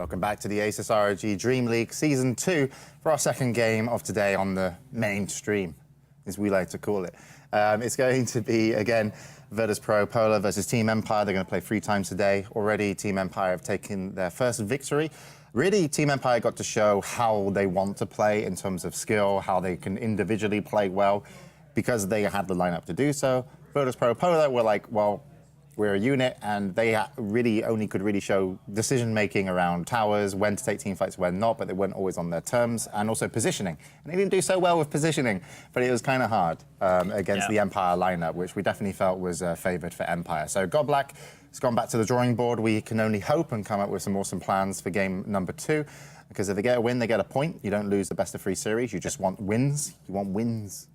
Welcome back to the Asus ROG Dream League Season 2 for our second game of today on the mainstream, as we like to call it. It's going to be, again, virtus.pro Polar versus Team Empire. They're going to play 3 times today. Already, Team Empire have taken their first victory. Really, Team Empire got to show how they want to play in terms of skill, how they can individually play well, because they had the lineup to do so. Virtus.pro Polar were like, well, we're a unit, and they really only could really show decision-making around towers, when to take team fights, when not, but they weren't always on their terms, and also positioning. And they didn't do so well with positioning, but it was kind of hard against the Empire lineup, which we definitely felt was favored for Empire. So GodBlack has gone back to the drawing board. We can only hope and come up with some awesome plans for game number 2, because if they get a win, they get a point. You don't lose the best-of-3 series. You just want wins. You want wins.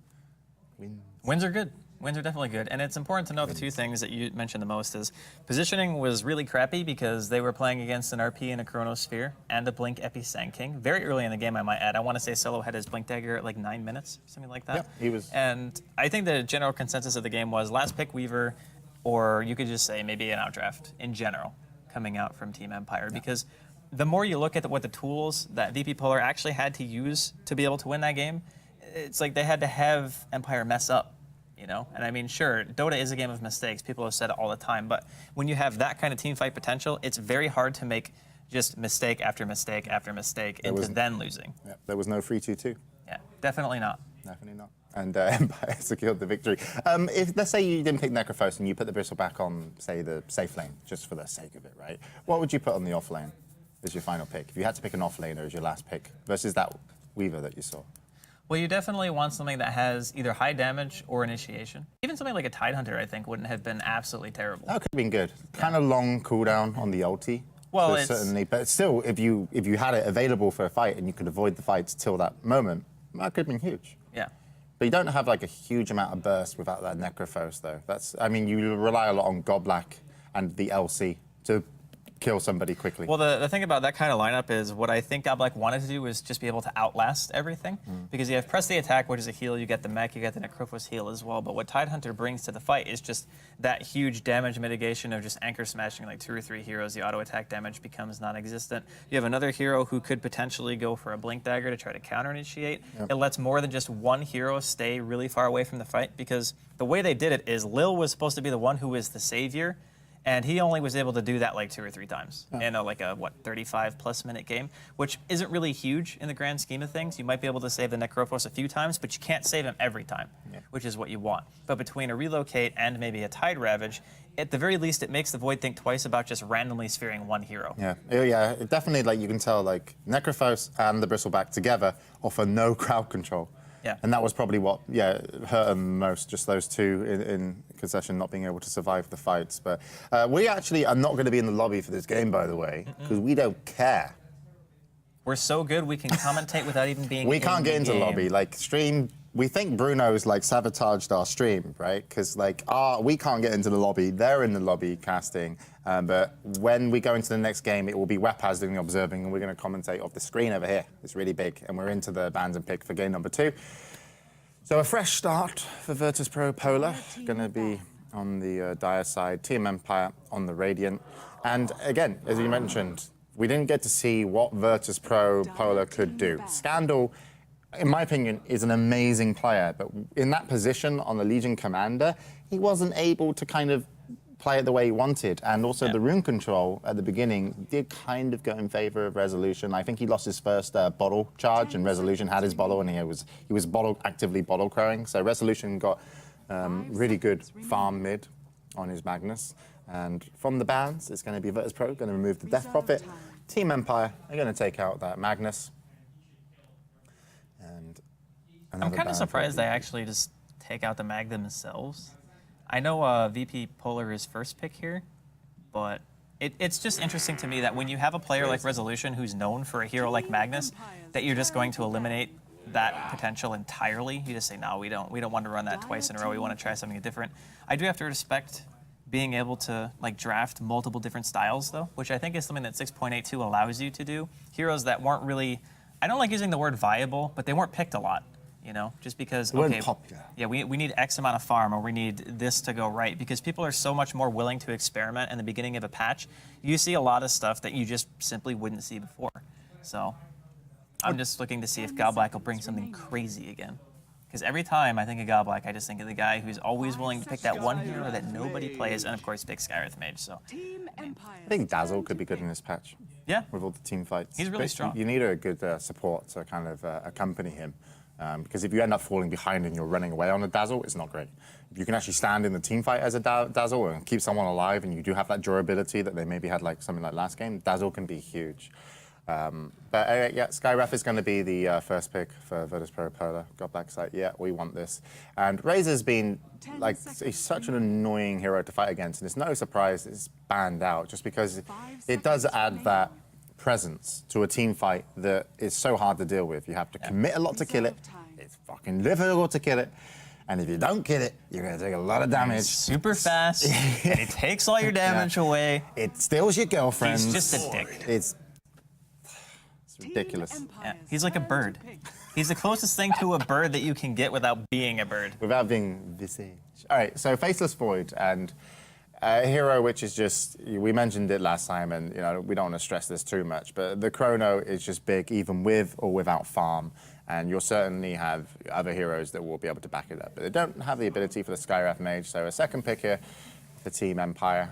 Wins are good. Wins are definitely good, and it's important to know the 2 things that you mentioned the most is positioning was really crappy because they were playing against an RP and a Chronosphere and a Blink Epi Sand King. Very early in the game, I might add. I want to say Solo had his Blink Dagger at like 9 minutes, something like that. Yep, he was. And I think the general consensus of the game was last pick Weaver, or you could just say maybe an outdraft in general coming out from Team Empire, because the more you look at what the tools that VP Polar actually had to use to be able to win that game, it's like they had to have Empire mess up. You know, and I mean, sure, Dota is a game of mistakes. People have said it all the time, but when you have that kind of team fight potential, it's very hard to make just mistake after mistake after mistake into then losing. Yeah, there was no 3-2-2. Yeah, definitely not. Definitely not. And Empire secured the victory. If let's say you didn't pick Necrophos and you put the Bristle back on, say, the safe lane, just for the sake of it, right? What would you put on the off lane as your final pick? If you had to pick an off laner as your last pick versus that Weaver that you saw. Well, you definitely want something that has either high damage or initiation. Even something like a Tidehunter, I think, wouldn't have been absolutely terrible. That could have been good. Kind of long cooldown on the ulti. Well, so certainly, but still, if you had it available for a fight and you could avoid the fights till that moment, that could have been huge. Yeah. But you don't have like a huge amount of burst without that Necrophos, though. I mean, you rely a lot on GodBlack and the LC to kill somebody quickly. Well, the thing about that kind of lineup is what I think GodBlack wanted to do was just be able to outlast everything. Because you have Press the Attack, which is a heal, you get the mech, you get the Necrophos heal as well. But what Tidehunter brings to the fight is just that huge damage mitigation of just anchor smashing like 2 or 3 heroes. The auto attack damage becomes non-existent. You have another hero who could potentially go for a Blink Dagger to try to counter initiate. It lets more than just one hero stay really far away from the fight, because the way they did it is Lil was supposed to be the one who was the savior, and he only was able to do that like 2 or 3 times in like a, 35+ minute game, which isn't really huge in the grand scheme of things. You might be able to save the Necrophos a few times, but you can't save him every time, which is what you want. But between a Relocate and maybe a Tide Ravage, at the very least, it makes the Void think twice about just randomly sphering one hero. Yeah, it definitely, like, you can tell, like, Necrophos and the Bristleback together offer no crowd control. Yeah. And that was probably what, hurt them most, just those 2 in concession not being able to survive the fights. But we actually are not going to be in the lobby for this game, by the way, because we don't care. We're so good we can commentate without even being We can't get into the lobby. Like, stream, we think Bruno's, like, sabotaged our stream, right? Because, like, we can't get into the lobby. They're in the lobby casting. But when we go into the next game, it will be Wepaz doing the observing, and we're going to commentate off the screen over here. It's really big, and we're into the bans and pick for game number 2. So a fresh start for Virtus.pro Polar. Going to be on the Dire side, Team Empire on the Radiant. And again, as you mentioned, we didn't get to see what Virtus.pro Polar could do. Scandal, in my opinion, is an amazing player, but in that position on the Legion Commander, he wasn't able to kind of play it the way he wanted. And also the rune control at the beginning did kind of go in favor of Resolution. I think he lost his first bottle charge, and Resolution had his bottle, and he was actively bottle crowing. So Resolution got really good farm mid on his Magnus. And from the bans, it's going to be Virtus.pro, going to remove the Death Prophet. Team Empire are going to take out that Magnus. And I'm kind of surprised they actually just take out the Mag themselves. I know VP Polar is first pick here, but it's just interesting to me that when you have a player like Resolution who's known for a hero like Magnus, that you're just going to eliminate that potential entirely. You just say, no, we don't want to run that twice in a row. We want to try something different. I do have to respect being able to like draft multiple different styles, though, which I think is something that 6.82 allows you to do. Heroes that weren't really, I don't like using the word viable, but they weren't picked a lot. you know, just because, weren't okay, popular. yeah, we need X amount of farm, or we need this to go right, because people are so much more willing to experiment in the beginning of a patch. You see a lot of stuff that you just simply wouldn't see before. So I'm just looking to see if Godblack will bring something crazy again. Because every time I think of Godblack, I just think of the guy who's always willing to pick that one hero that nobody plays, and of course, big Skywrath Mage. So I think Dazzle could be good in this patch. yeah, With all the team fights. He's really But strong. You need a good support to kind of accompany him. Because if you end up falling behind and you're running away on a Dazzle, it's not great. If you can actually stand in the team fight as a Dazzle and keep someone alive, and you do have that durability that they maybe had like something like last game, Dazzle can be huge. But yeah, Skywrath is going to be the first pick for virtus.pro Polar. Godblack site, yeah, we want this. And Razor's been like, he's such an annoying hero to fight against, and it's no surprise it's banned out just because it does add that presence to a team fight that is so hard to deal with. You have to commit a lot to kill it. It's fucking difficult to kill it. And if you don't kill it, you're going to take a lot of damage. He's super fast, and he takes all your damage away. It steals your girlfriend. He's just a dick. It's ridiculous. Yeah, he's like a bird. He's the closest thing to a bird that you can get without being a bird. Without being visage. All right, so Faceless Void, and a hero which is just, we mentioned it last time, and you know we don't want to stress this too much, but the chrono is just big even with or without farm, and you'll certainly have other heroes that will be able to back it up, but they don't have the ability for the Skywrath Mage, so a second pick here for Team Empire.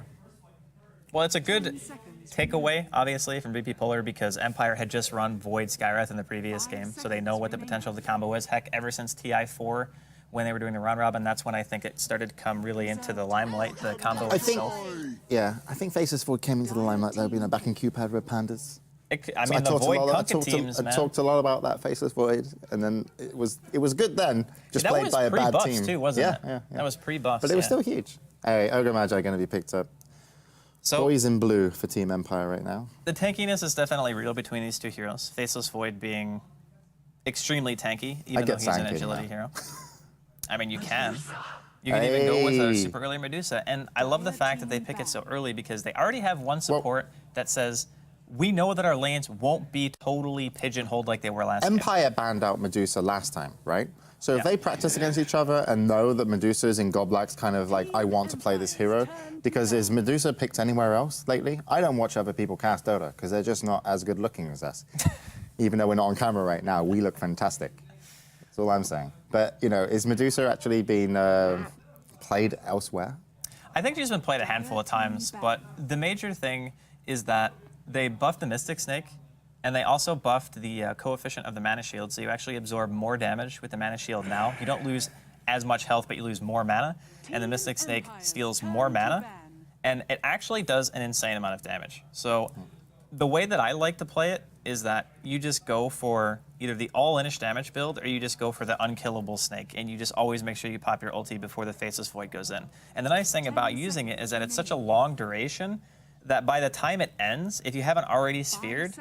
Well, it's a good takeaway, obviously, from VP Polar, because Empire had just run Void Skywrath in the previous game, so they know what the potential of the combo is. Heck, ever since TI4, when they were doing the round robin, that's when I think it started to come really into the limelight, the combo itself. I think Faceless Void came into the limelight though, you know, back in Q-Pad with Pandas. I mean, the Void Kunkka teams, man. I talked a lot about that Faceless Void, and then it was good then, just that played was by a bad pre-buffs team. too, wasn't it? Yeah. That was pre-buffs. But it was still huge. All right, Ogre Magi going to be picked up. So Boys in blue for Team Empire right now. the tankiness is definitely real between these two heroes. Faceless Void being extremely tanky, even though he's an agility hero. I mean, you can. You can even go with a super early Medusa. And I love the fact that they pick it so early because they already have one support that says, we know that our lanes won't be totally pigeonholed like they were last game. Empire banned out Medusa last time, right? So if they practice against each other and know that Medusa is in Godblack's kind of like, I want to play this hero, because is Medusa picked anywhere else lately? I don't watch other people cast Dota because they're just not as good looking as us. Even though we're not on camera right now, we look fantastic. That's all I'm saying. But, you know, is Medusa actually being played elsewhere? I think she's been played a handful of times, but the major thing is that they buffed the Mystic Snake, and they also buffed the coefficient of the mana shield, so you actually absorb more damage with the mana shield now. You don't lose as much health, but you lose more mana, and the Mystic Snake steals more mana, and it actually does an insane amount of damage. So the way that I like to play it is that you just go for either the all-inish damage build, or you just go for the unkillable snake, and you just always make sure you pop your ulti before the Faceless Void goes in. And the nice thing about using it is that it's such a long duration that by the time it ends, if you haven't already sphered,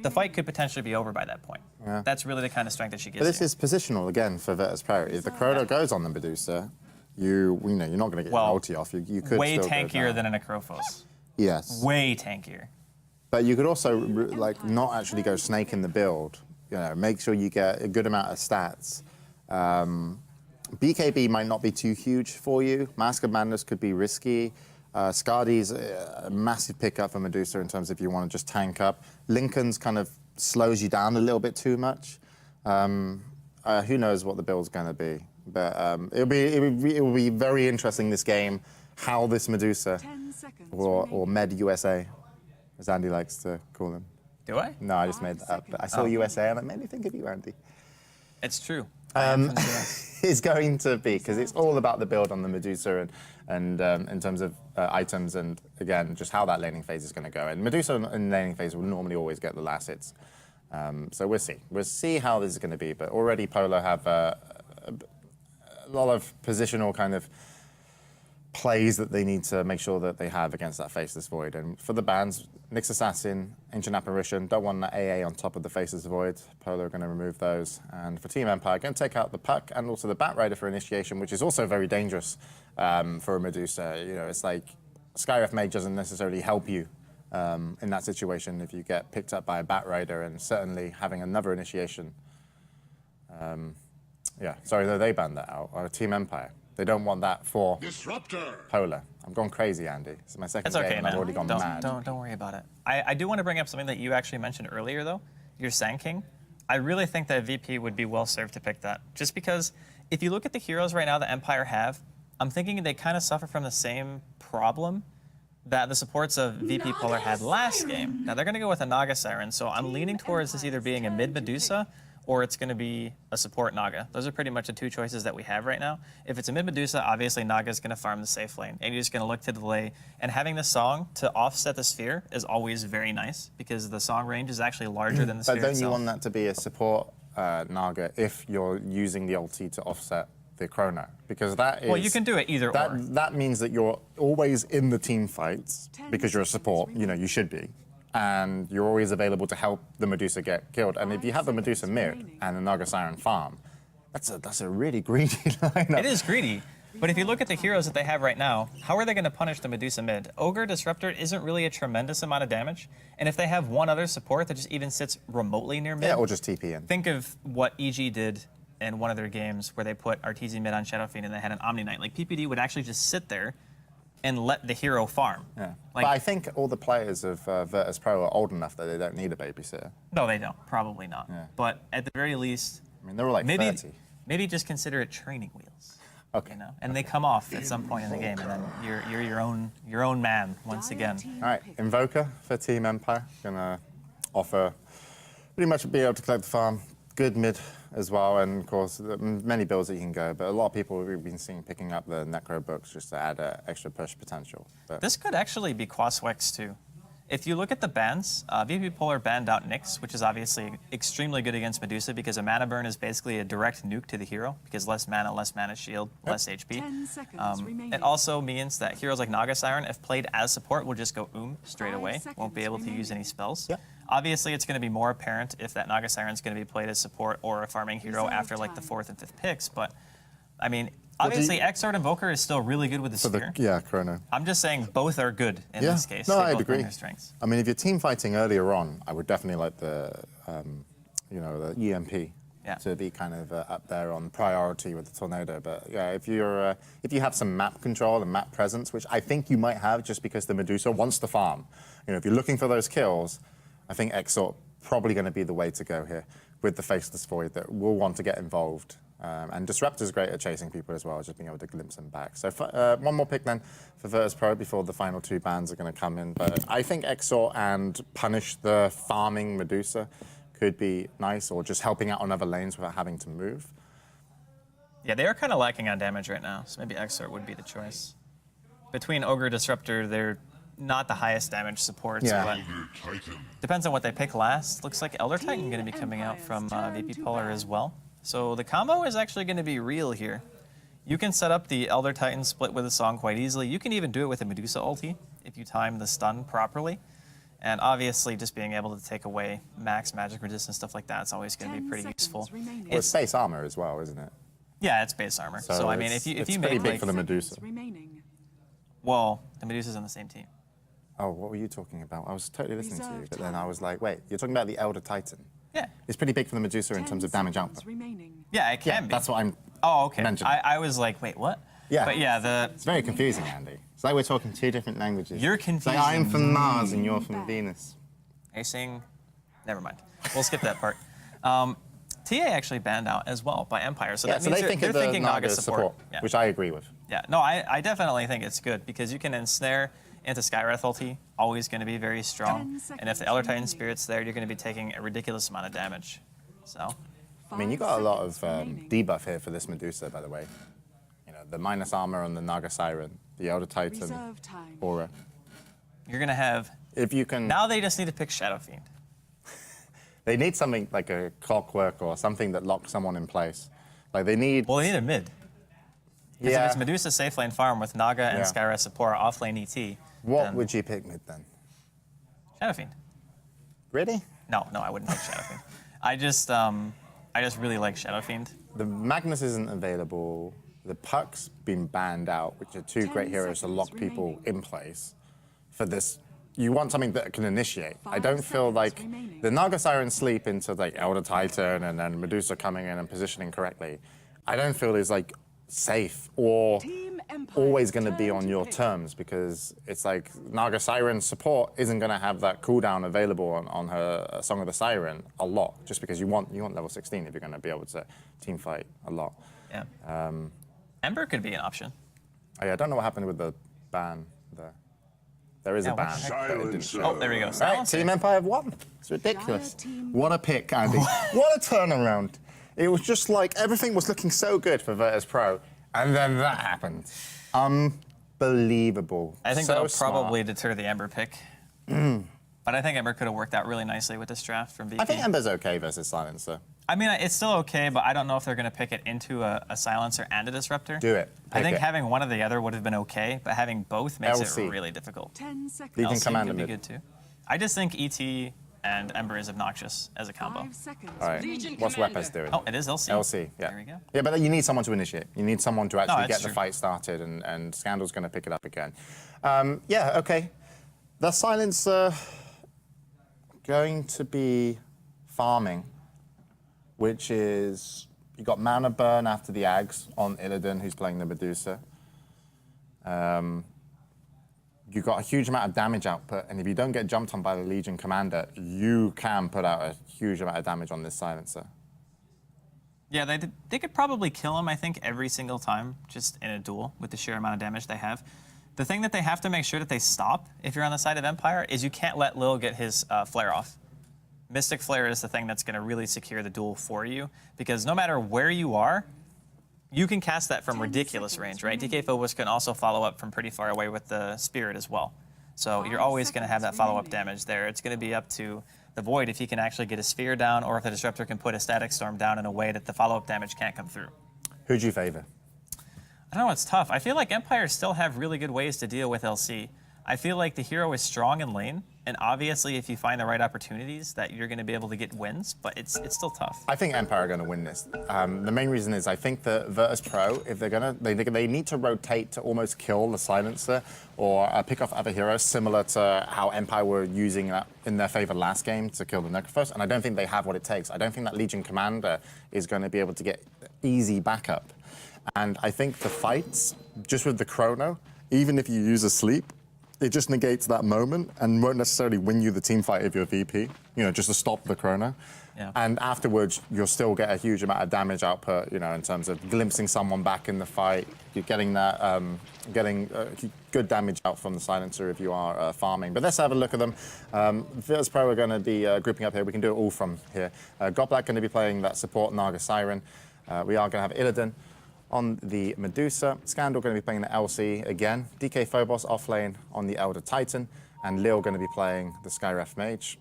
the fight could potentially be over by that point. Yeah. That's really the kind of strength that she gives you. But this is positional again for virtus.pro. If the chrono goes on the Medusa, you know you're not going to get your ulti off. You could way still tankier than a Necrophos. Yes. Way tankier. But you could also like not actually go snake in the build. You know, make sure you get a good amount of stats. BKB might not be too huge for you. Mask of Madness could be risky. Skadi's a massive pickup for Medusa in terms of if you want to just tank up. Lincoln's kind of slows you down a little bit too much. Who knows what the build's going to be? But it will be very interesting this game, how this Medusa, or Med USA, as Andy likes to call him. Do I? No, I just made that up. But I saw USA and it made me think of you, Andy. It's true. Is going to be, because it's all about the build on the Medusa and in terms of items and, again, just how that laning phase is going to go. And Medusa in laning phase will normally always get the last hits. So we'll see. We'll see how this is going to be. But already Polar have a lot of positional kind of plays that they need to make sure that they have against that Faceless Void. And for the bans, Nyx Assassin, Ancient Apparition, don't want that AA on top of the Faceless Void. Polar are going to remove those. And for Team Empire, going to take out the Puck and also the Bat Rider for initiation, which is also very dangerous for a Medusa. You know, it's like Skywrath Mage doesn't necessarily help you in that situation if you get picked up by a Bat Rider, and certainly having another initiation Yeah, sorry, no, they banned that out. Team Empire. They don't want that for Polar. I'm going crazy, Andy. It's my second It's okay, game and man. I've already gone mad. Don't worry about it. I do want to bring up something that you actually mentioned earlier, though. Your Sand King. I really think that VP would be well served to pick that. Just because if you look at the heroes right now that Empire have, I'm thinking they kind of suffer from the same problem that the supports of VP Polar had last game. Now they're going to go with a Naga Siren, so I'm leaning towards this either being a mid Medusa or it's going to be a support Naga. Those are pretty much the two choices that we have right now. If it's a mid Medusa, obviously Naga is going to farm the safe lane, and you're just going to look to delay. And having the song to offset the sphere is always very nice because the song range is actually larger than the sphere But don't itself. you want that to be a support Naga if you're using the ulti to offset the chrono? Because that is... Well, you can do it either or. That means that you're always in the team fights because you're a support, you know, you should be. And you're always available to help the Medusa get killed. And if you have the Medusa mid and the Naga Siren farm, that's a really greedy lineup. It is greedy. But if you look at the heroes that they have right now, how are they going to punish the Medusa mid? Ogre Disruptor isn't really a tremendous amount of damage. And if they have one other support that just even sits remotely near mid... Yeah, or just TP in. Think of what EG did in one of their games where they put Arteezy mid on Shadow Fiend and they had an Omni Knight. Like, PPD would actually just sit there and let the hero farm. Yeah. Like, but I think all the players of virtus.pro are old enough that they don't need a babysitter. no, they don't. Probably not. Yeah. But at the very least... I mean, they're all like 30. Maybe just consider it training wheels. Okay. You know? And they come off at some point in the game, and then you're your own man once again. All right, Invoker for Team Empire. Gonna offer pretty much be able to collect the farm. Good mid as well, and of course, many builds that you can go, but a lot of people we've been seeing picking up the Necro books just to add extra push potential. But This could actually be Quaswex too. If you look at the bans, VP Polar banned out Nyx, which is obviously extremely good against Medusa because a mana burn is basically a direct nuke to the hero because less mana shield, less HP. 10 seconds remaining. It also means that heroes like Naga Siren, if played as support, will just go straight 5 away. Won't be able to seconds use any spells. Yeah. Obviously, it's going to be more apparent if that Naga Siren is going to be played as support or a farming hero Reserve after like the time. 4th and 5th picks. But I mean, obviously, Exort Invoker is still really good with the sphere. yeah, Chrono. I'm just saying both are good in Yeah. this case. No, They I'd both bring agree. their strengths. I mean, if you're team fighting earlier on, I would definitely like the, the EMP Yeah. to be kind of up there on priority with the Tornado. But yeah, if you have some map control and map presence, which I think you might have just because the Medusa wants to farm. You know, if you're looking for those kills, I think Exort probably going to be the way to go here with the Faceless Void that will want to get involved. And Disruptor's great at chasing people as well, just being able to glimpse them back. So one more pick then for virtus.pro before the final two bans are going to come in. But I think Exort and punish the farming Medusa could be nice, or just helping out on other lanes without having to move. Yeah, they are kind of lacking on damage right now, so maybe Exort would be the choice. Between Ogre Disruptor, they're not the highest damage supports, Yeah. but depends on what they pick last. Looks like Elder Titan going to be coming out from VP Polar as well. So the combo is actually going to be real here. You can set up the Elder Titan split with a song quite easily. You can even do it with a Medusa ulti if you time the stun properly. And obviously, just being able to take away max magic resistance, stuff like that, is always going to be pretty useful. Well, it's base armor as well, isn't it? Yeah, it's base armor. So I mean, if you it's make pretty big like, for the Medusa. Remaining. well, the Medusa's on the same team. Oh, what were you talking about? I was totally listening to you, Reserve but then time. I was like, wait, you're talking about the Elder Titan. Yeah, It's pretty big for the Medusa in 10 terms of damage seconds output. remaining. yeah, it can be. That's what I'm Oh, okay. mentioning. I was like, wait, what? Yeah. But yeah, It's very confusing, Andy. It's like we're talking two different languages. You're It's like confusing I'm from Mars and you're from Venus. Are you saying? Never mind. We'll skip that part. TA actually banned out as well by Empire, so Yeah, that so means they think they're of the thinking Naga Naga support. Yeah. which I agree with. Yeah, no, I definitely think it's good because you can ensnare into Skywrath ulti, always going to be very 10 strong. And if seconds the Elder Titan remaining. Spirit's there, you're going to be taking a ridiculous amount of damage. So, I mean, you 5 got a lot of seconds remaining. debuff here for this Medusa, by the way. You know, the minus armor on the Naga Siren, the Elder Titan, Reserve time. Aura. you're going to have... If you can... Now they just need to pick Shadow Fiend. They need something like a clockwork or something that locks someone in place. Like they need... Well, they need a mid. Because yeah. if it's Medusa safe lane farm with Naga and Yeah. Skywrath support off lane ET, What then would you pick mid then? Shadow Fiend. Really? No, I wouldn't pick Shadow Fiend. I just really like Shadow Fiend. The Magnus isn't available. The Puck's been banned out, which are two 10 great heroes to lock seconds people remaining. in place for this. You want something that can initiate. I 5 don't feel seconds like remaining. the Naga Siren sleep into like Elder Titan and then Medusa coming in and positioning correctly. I don't feel is like safe or Team Empire, always going to be turn on to your pick. terms, because it's like Naga Siren support isn't going to have that cooldown available on her Song of the Siren a lot, just because you want level 16 if you're going to be able to team fight a lot. Yeah. Ember could be an option. Oh, yeah, I don't know what happened with the ban there. There is Yeah, a what ban. the heck? but it didn't show. Oh, there we go. Right, Silencer. Team Empire have won. It's ridiculous. Dire team- What a pick, Andy. What a turnaround. It was just like everything was looking so good for Virtus.pro, and then that happened. Unbelievable. I think so that'll smart. probably deter the Ember pick. But I think Ember could have worked out really nicely with this draft from VP. I think Ember's okay versus Silencer. I mean, it's still okay, but I don't know if they're going to pick it into a silencer and a disruptor. Do it. I Pick think it. having one or the other would have been okay, but having both makes LC. it really difficult. 10 seconds. You can LC command could be them. good too. I just think ET and Ember is obnoxious as a combo. 5 seconds. All right. Legion What's Commander. Wepes doing? Oh, it is LC. LC, yeah. There we go. Yeah, but you need someone to initiate. You need someone to actually that's get the true. fight started, and Scandal's going to pick it up again. Yeah, okay. The Silencer going to be farming, which is you got mana burn after the Ags on Illidan, who's playing the Medusa. You got a huge amount of damage output, and if you don't get jumped on by the Legion Commander, you can put out a huge amount of damage on this Silencer. Yeah, they could probably kill him, I think, every single time, just in a duel with the sheer amount of damage they have. The thing that they have to make sure that they stop, if you're on the side of Empire, is you can't let Lil get his flare off. Mystic Flare is the thing that's going to really secure the duel for you, because no matter where you are, you can cast that from 10 ridiculous seconds range, right? DK remaining. Phobos can also follow up from pretty far away with the Spirit as well. So you're 5 always going to have that seconds follow-up remaining. damage there. It's going to be up to the Void if he can actually get a Sphere down, or if the Disruptor can put a Static Storm down in a way that the follow-up damage can't come through. Who'd you favor? I don't know, it's tough. I feel like Empire still have really good ways to deal with LC. I feel like the hero is strong in lane, and obviously if you find the right opportunities that you're going to be able to get wins, but it's still tough. I think Empire are going to win this. The main reason is I think that Virtus.pro, if they're going to, they need to rotate to almost kill the Silencer or pick off other heroes, similar to how Empire were using that in their favor last game to kill the Necrophos, and I don't think they have what it takes. I don't think that Legion Commander is going to be able to get easy backup. And I think the fights, just with the Chrono, even if you use a sleep, it just negates that moment and won't necessarily win you the team fight if you're VP, just to stop the Chrono. Yeah. And afterwards, you'll still get a huge amount of damage output, in terms of glimpsing someone back in the fight. You're getting that, good damage out from the Silencer if you are farming. But let's have a look at them. Virtus.pro are going to be grouping up here. We can do it all from here. Godblack going to be playing that support Naga Siren. We are going to have Illidan on the Medusa. Scandal going to be playing the LC again. DK Phobos off lane on the Elder Titan. And Lil going to be playing the Skyref Mage.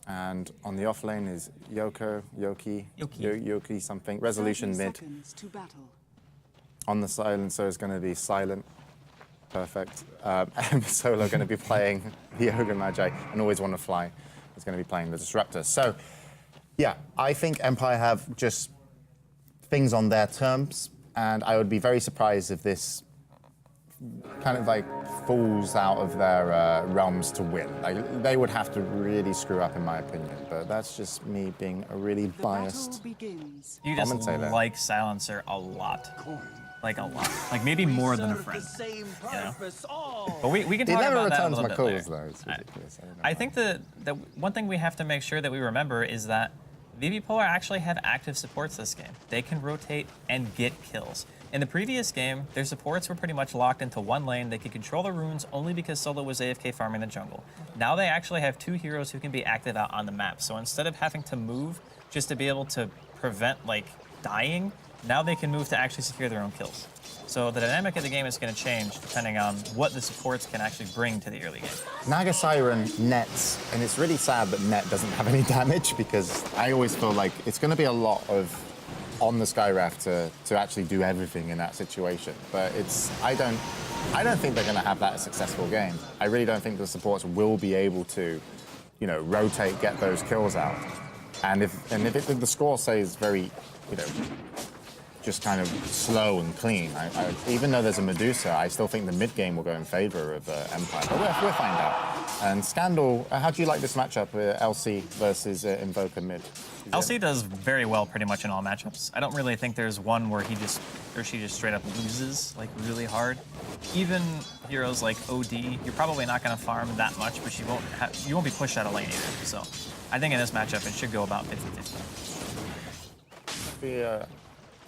And on the off lane is Yoki something. Resolution 30 mid. seconds to battle. On the Silencer is going to be Silent. Perfect. Solo going to be playing the Ogre Magi. And Always Want to Fly is going to be playing the Disruptor. So, yeah, I think Empire have just things on their terms. And I would be very surprised if this kind of like falls out of their realms to win. Like, they would have to really screw up, in my opinion. But that's just me being a really The biased. battle begins. You just Commentator. like Silencer a lot. Like a lot. Like maybe more than a friend. But we can It talk never about that a returns little my bit calls, later. though. It's ridiculous. I don't know I why. think the one thing we have to make sure that we remember is that VP Polar actually have active supports this game. They can rotate and get kills. In the previous game, their supports were pretty much locked into one lane. They could control the runes only because Solo was AFK farming the jungle. Now they actually have two heroes who can be active out on the map. So instead of having to move just to be able to prevent like dying, now they can move to actually secure their own kills. So the dynamic of the game is going to change depending on what the supports can actually bring to the early game. Naga Siren nets, and it's really sad that net doesn't have any damage, because I always feel like it's going to be a lot of on the Skyref to actually do everything in that situation. But I don't think they're going to have that a successful game. I really don't think the supports will be able to, rotate, get those kills out. And if the score says very, just kind of slow and clean. Even though there's a Medusa, I still think the mid game will go in favor of Empire. But we'll find out. And Scandal, how do you like this matchup, LC versus Invoker mid? LC does very well pretty much in all matchups. I don't really think there's one where he just or she just straight up loses like really hard. Even heroes like OD, you're probably not going to farm that much, but you won't be pushed out of lane either. So I think in this matchup it should go about 50-50. Be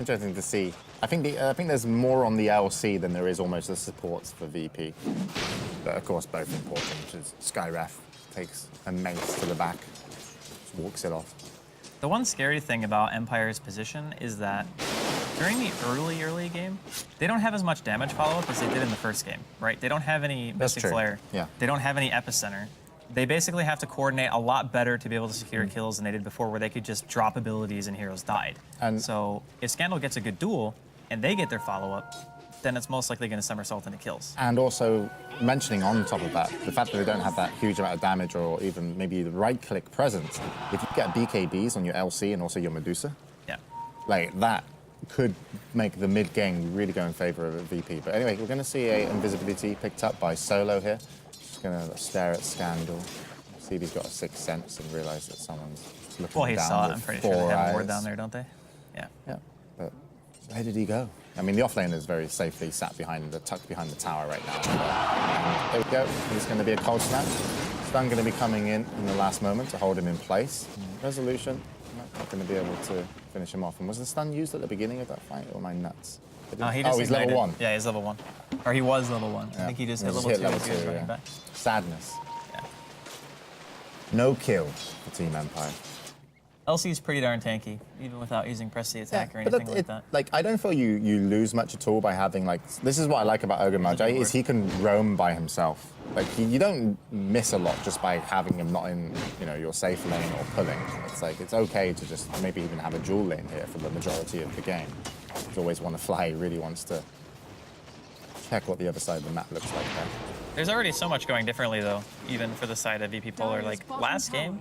interesting to see. I think there's more on the LC than there is almost the supports for VP. But of course both important, which is Skyref takes a mace to the back, just walks it off. The one scary thing about Empire's position is that during the early game, they don't have as much damage follow-up as they did in the first game, right? They don't have any Mystic Flare. Yeah. They don't have any Epicenter. They basically have to coordinate a lot better to be able to secure kills than they did before, where they could just drop abilities and heroes died. And so if Scandal gets a good duel and they get their follow-up, then it's most likely going to somersault into kills. And also, mentioning on top of that, the fact that they don't have that huge amount of damage or even maybe the right-click presence, if you get BKBs on your LC and also your Medusa, yeah, like that could make the mid-game really go in favor of a VP. But anyway, we're going to see a invisibility picked up by Solo here. Just going to stare at Scandal, see if he's got a sixth sense and realize that someone's looking down. Well, he saw it. with I'm pretty 4 sure they have a ward eyes. down there, don't they? Yeah. Yeah, but where did he go? I mean, the offlaner is very safely tucked behind the tower right now. And there we go. There's going to be a cold snap. Stun going to be coming in the last moment to hold him in place. Resolution, not going to be able to finish him off. And was the stun used at the beginning of that fight, or am I nuts? He's level 1. Yeah, he's level 1. Or he was level 1. Yeah. I think he just He hit just level 2 hit as he was level 2, running yeah. back. Sadness. Yeah. No kill for Team Empire. LC's pretty darn tanky, even without using press the attack or anything like that. Like, I don't feel you lose much at all by having, like, this is what I like about Ogre Magi, is he can roam by himself. Like, you don't miss a lot just by having him not in, your safe lane or pulling. It's like, it's okay to just maybe even have a dual lane here for the majority of the game. He's always want to fly, he really wants to check what the other side of the map looks like there. There's already so much going differently, though, even for the side of VP Polar. Like, last game,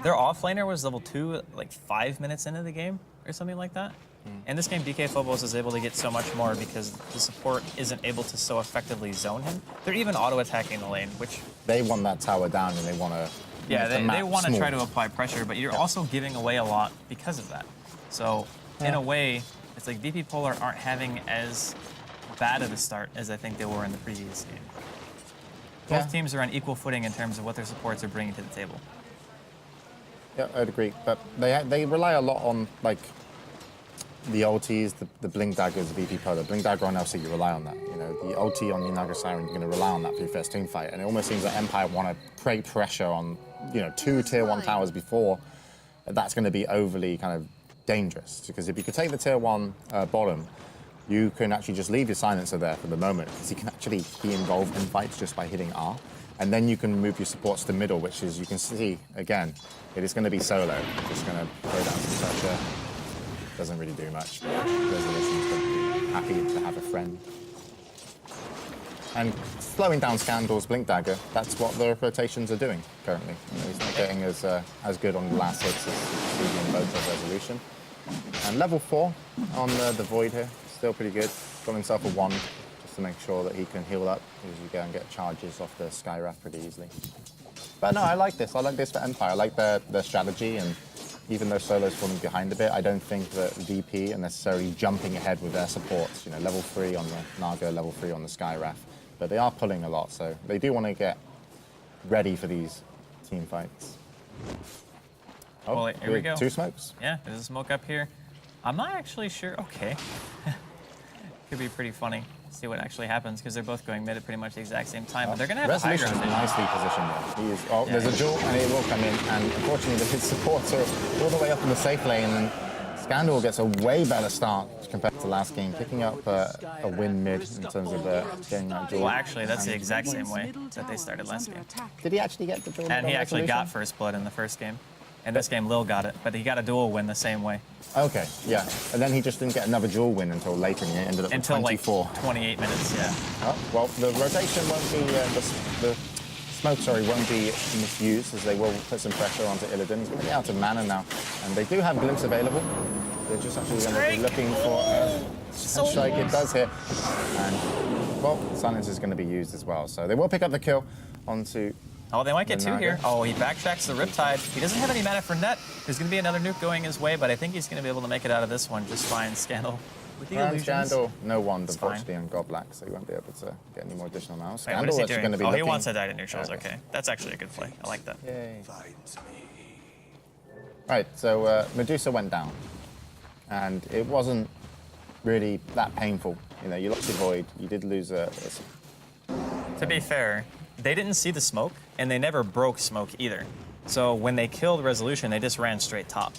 their offlaner was level 2, like 5 minutes into the game, or something like that. And this game, DK Phobos is able to get so much more because the support isn't able to so effectively zone him. They're even auto-attacking the lane, which... They want that tower down and they want to... Yeah, they want to try to apply pressure, but you're also giving away a lot because of that. So, in a way, it's like VP Polar aren't having as bad of a start as I think they were in the previous game. Both teams are on equal footing in terms of what their supports are bringing to the table. Yeah, I'd agree. But they rely a lot on, like, the ultis, the Blink Daggers, the VP Polar. Blink Dagger on LC, you rely on that. The ulti on the Naga Siren, you're going to rely on that for your first team fight. And it almost seems like Empire want to create pressure on, 2 tier 1 towers before. That's going to be overly kind of dangerous. Because if you could take the tier 1 bottom, you can actually just leave your silencer there for the moment, because you can actually be involved in fights just by hitting R. And then you can move your supports to middle, which is, you can see, again, it is going to be Solo. Just going to throw down some pressure. Doesn't really do much. Resolution's going to be happy to have a friend. And slowing down Scandal's Blink Dagger, that's what the rotations are doing currently. He's not getting as good on the last hits as Stevie and both of Resolution. And level 4 on the Void here. Still pretty good. Got himself a wand just to make sure that he can heal up, because you go and get charges off the Skywrath pretty easily. But no, I like this. I like this for Empire. I like their strategy, and even though Solo's falling behind a bit, I don't think that VP are necessarily jumping ahead with their supports. Level 3 on the Naga, level 3 on the Skywrath. But they are pulling a lot, so they do want to get ready for these team fights. Oh, well, here we go. 2 smokes. Yeah, there's a smoke up here. I'm not actually sure. Okay. Could be pretty funny. See what actually happens, because they're both going mid at pretty much the exact same time. But they're going to have a high ground. Nicely positioned there. There's a duel, and it will come in. And unfortunately, his supports are all the way up in the safe lane. And Scandal gets a way better start compared to last game, picking up a win mid in terms of getting that duel. Well, actually, that's the exact same way that they started last game. Did he actually get the duel? And he actually got first blood in the first game. And this game, Lil got it, but he got a duel win the same way. Okay, yeah. And then he just didn't get another duel win until later, and he ended up with 24. Like 28 minutes, yeah. Oh, well, the rotation won't be, the smoke, won't be misused, as they will put some pressure onto Illidan. He's running out of mana now, and they do have Glimpse available. They're just actually going to be looking for Strike. It does hit. And, well, Silence is going to be used as well. So they will pick up the kill onto Oh, they might get The two Naga. here. Oh, he backtracks the Riptide. He doesn't have any mana for net. There's going to be another nuke going his way, but I think he's going to be able to make it out of this one just fine. Scandal with the illusions. Scandal, no wand, It's fine. unfortunately, on Goblack, so he won't be able to get any more additional now. Wait, what Scandal is he actually doing? going to be Oh, he looking. wants to die to neutrals. Yeah. Okay, that's actually a good play. I like that. Yay. Right, so Medusa went down, and it wasn't really that painful. You know, you lost your Void, you did lose a To be fair, they didn't see the smoke, and they never broke smoke either. So when they killed Resolution, they just ran straight top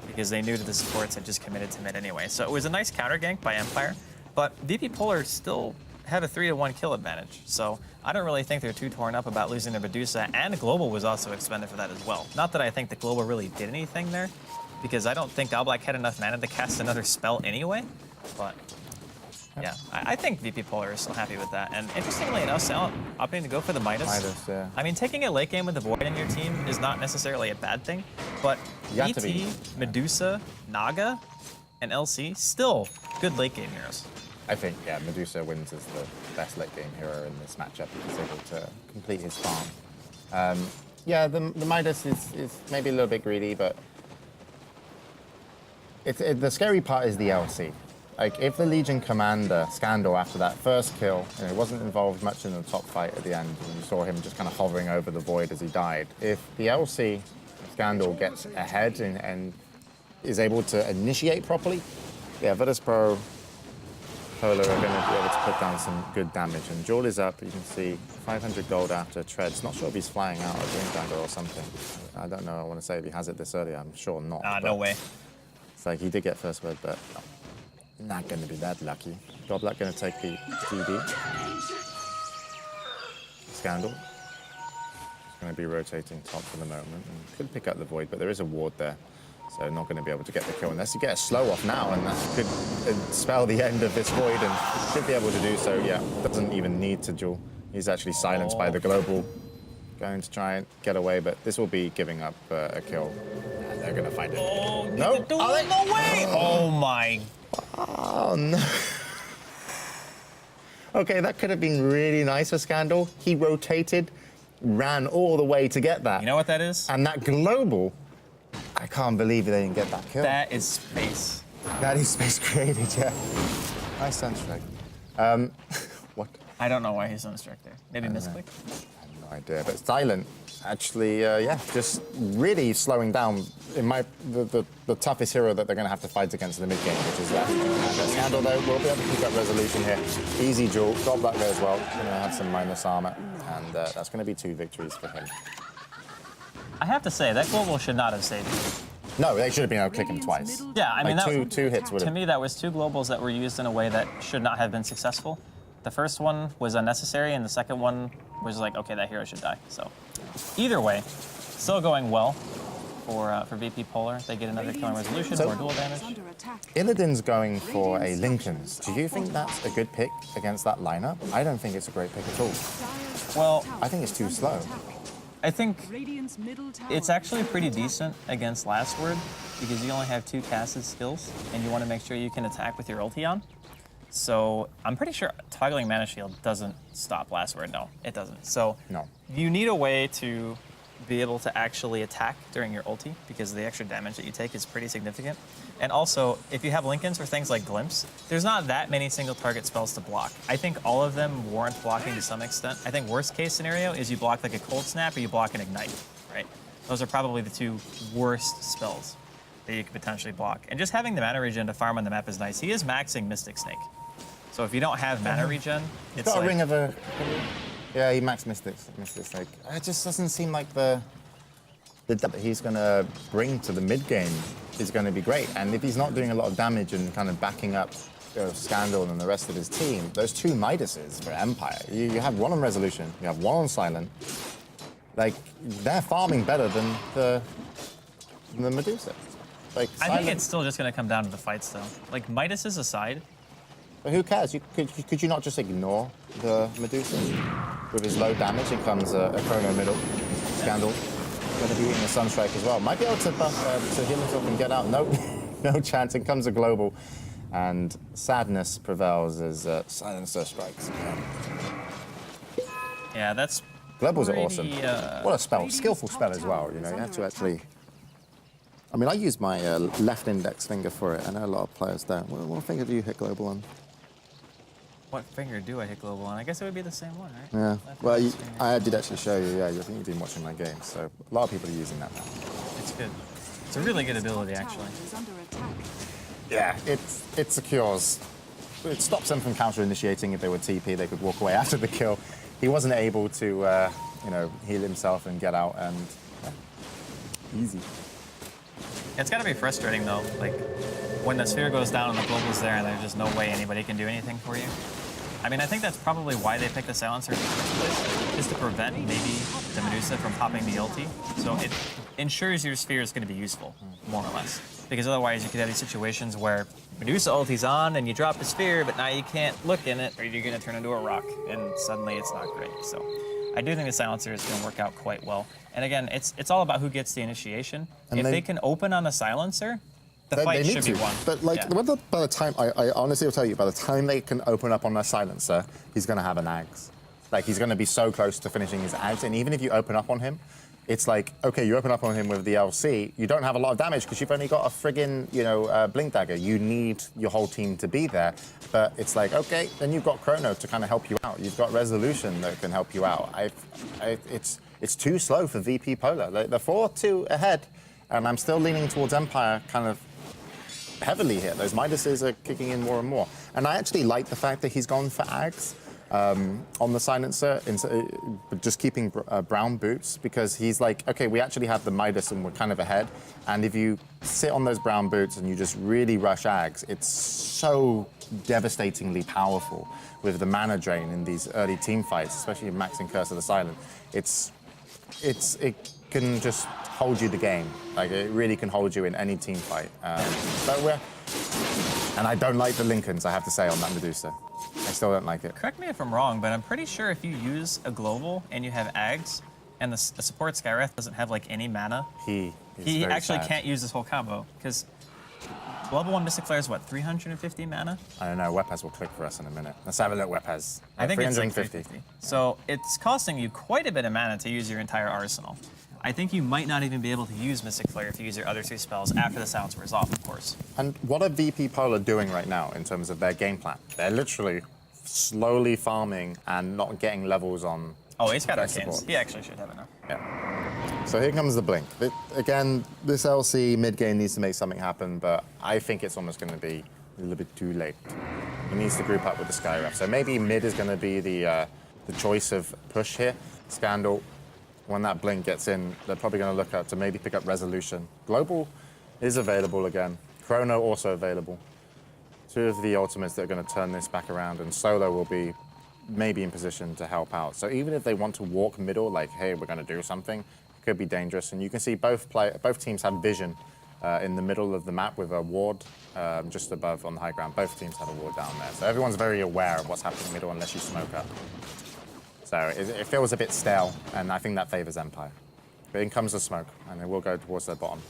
because they knew that the supports had just committed to mid anyway. So it was a nice counter gank by Empire, but VP Polar still had a 3-1 kill advantage. So I don't really think they're too torn up about losing their Medusa, and Global was also expended for that as well. Not that I think that Global really did anything there, because I don't think Goblack had enough mana to cast another spell anyway, but yeah, I think VP Polar is still happy with that. And interestingly enough, Silent opting to go for the Midas. Midas, yeah. I mean, taking a late game with the Void in your team is not necessarily a bad thing, but You have to VT, be. Medusa, Naga, and LC, still good late game heroes. I think, yeah, Medusa wins as the best late game hero in this matchup. He's able to complete his farm. Yeah, the Midas is maybe a little bit greedy, but the scary part is the LC. Like, if the Legion commander, Scandal, after that first kill, and it wasn't involved much in the top fight at the end, and you saw him just kind of hovering over the Void as he died. If the LC, Scandal, gets ahead and is able to initiate properly, yeah, virtus.pro, Polar are going to be able to put down some good damage. And Jewel is up, you can see 500 gold after treads. Not sure if he's flying out a Dream Dagger or something. I don't know, I want to say if he has it this early, I'm sure not. No way. It's like he did get first word, but not going to be that lucky. Goblack going to take the DD. Scandal. He's going to be rotating top for the moment. And could pick up the Void, but there is a ward there. So not going to be able to get the kill unless you get a slow off now, and that could spell the end of this Void, and should be able to do so. Yeah, doesn't even need to duel. He's actually silenced by the global. Going to try and get away, but this will be giving up a kill. And they're going to find it. Oh, no, no way! Oh my. Oh no. Okay, that could have been really nice for Scandal. He rotated, ran all the way to get that. You know what that is? And that global, I can't believe they didn't get that kill. That is space. That is space created, yeah. Nice Sunstrike. What? I don't know why he's unstruck there. Maybe misclick. I have no idea. But Silent, actually, yeah, just really slowing down the toughest hero that they're going to have to fight against in the mid game, which is that. Scandal, though, will be able to pick up resolution here. Easy duel. Got back there as well. Going to have some minus armor, and that's going to be 2 victories for him. I have to say, that global should not have saved you. No, they should have been able to click him twice. Yeah, I mean, like two hits would to have. me, that was 2 globals that were used in a way that should not have been successful. The first one was unnecessary, and the second one was like, okay, that hero should die. So, either way, still going well for VP Polar. They get another killing resolution, more dual damage. Illidan's going for a Lincoln's. Do you think that's a good pick against that lineup? I don't think it's a great pick at all. Well, I think it's too slow. I think it's actually pretty decent against Last Word because you only have 2 casted skills, and you want to make sure you can attack with your ulti on. So I'm pretty sure toggling Mana Shield doesn't stop Last Word. No, it doesn't. So No. you need a way to be able to actually attack during your ulti because the extra damage that you take is pretty significant. And also, if you have Lincolns or things like Glimpse, there's not that many single target spells to block. I think all of them warrant blocking to some extent. I think worst case scenario is you block like a Cold Snap or you block an Ignite, right? Those are probably the 2 worst spells that you could potentially block. And just having the mana regen to farm on the map is nice. He is maxing Mystic Snake. So if you don't have mana regen, it's Got like... a ring of a... Yeah, he maxed Mystic Snake. It just doesn't seem like the that he's going to bring to the mid game is going to be great. And if he's not doing a lot of damage and kind of backing up Scandal and the rest of his team, those 2 Midases for Empire, you have one on Resolution, you have one on Silent. Like, they're farming better than the Medusa. Like, I think Silent, it's still just going to come down to the fights, though. Like, Midas aside, but who cares? Could you not just ignore the Medusa? With his low damage, it comes a Chrono middle. Scandal. Going to be hitting a Sunstrike as well. Might be able to to heal himself and get out. Nope. No chance. It comes a global. And sadness prevails as Silencer strikes again. yeah, that's Globals are awesome. Pretty, What a spell. Skillful spell as well, you know. You have to actually... I mean, I use my left index finger for it. I know a lot of players don't. What finger do you hit global on? What finger do I hit global on? I guess it would be the same one, right? Yeah. Left Well, index finger. I did actually show you. Yeah, I think you've been watching my game. So a lot of people are using that now. It's good. It's a really good ability, actually. Yeah, it secures. It stops them from counter-initiating. If they were TP, they could walk away after the kill. He wasn't able to, you know, heal himself and get out, and yeah, easy. It's got to be frustrating, though. Like, when the sphere goes down and the global's there and there's just no way anybody can do anything for you. I mean, I think that's probably why they picked the silencer in the first place, is to prevent maybe the Medusa from popping the ulti. So it ensures your sphere is going to be useful, more or less. Because otherwise you could have these situations where Medusa ulti's on and you drop the sphere, but now you can't look in it or you're going to turn into a rock, and suddenly it's not great. So I do think the silencer is going to work out quite well. And again, it's all about who gets the initiation. And if they can open on the silencer, the fight should be won. But like, Yeah. by the time, I honestly will tell you, by the time they can open up on their silencer, he's going to have an Ags. Like, he's going to be so close to finishing his Ags, and even if you open up on him, it's like, okay, you open up on him with the LC, you don't have a lot of damage because you've only got a friggin', you know, Blink Dagger. You need your whole team to be there. But it's like, okay, then you've got Chrono to kind of help you out. You've got Resolution that can help you out. It's too slow for VP Polar. They're 4-2 ahead, and I'm still leaning towards Empire kind of heavily here. Those Midases are kicking in more and more. And I actually like the fact that he's gone for Ags on the silencer, just keeping brown boots, because he's like, okay, we actually have the Midas and we're kind of ahead. And if you sit on those brown boots and you just really rush Ags, it's so devastatingly powerful with the mana drain in these early team fights, especially maxing Curse of the Silent. It can just hold you the game. Like, it really can hold you in any team fight. And I don't like the Lincolns, I have to say, on that Medusa. I still don't like it. Correct me if I'm wrong, but I'm pretty sure if you use a global and you have Ags, and the support Skywrath doesn't have like any mana, he actually can't use this whole combo, because level 1 Mystic Flare is what, 350 mana? I don't know, Wepaz will click for us in a minute. Let's have a look, Wepaz. I think 350. it's like 350. So it's costing you quite a bit of mana to use your entire arsenal. I think you might not even be able to use Mystic Flare if you use your other 2 spells after the silence wears off, of course. And what are VP Polar doing right now in terms of their game plan? They're literally slowly farming and not getting levels on. Oh, he's got their arcanes. support. He actually should have enough. Yeah. So here comes the blink. Again, this LC mid game needs to make something happen, but I think it's almost going to be a little bit too late. He needs to group up with the Skyref. So maybe mid is going to be the choice of push here. Scandal. When that blink gets in, they're probably going to look to maybe pick up Resolution. Global is available again. Chrono also available. 2 of the ultimates that are going to turn this back around, and Solo will be maybe in position to help out. So even if they want to walk middle, like, hey, we're going to do something, it could be dangerous. And you can see both teams have vision in the middle of the map with a ward just above on the high ground. Both teams have a ward down there. So everyone's very aware of what's happening middle unless you smoke up. So it feels a bit stale, and I think that favors Empire. But in comes the smoke, and it will go towards their bottom.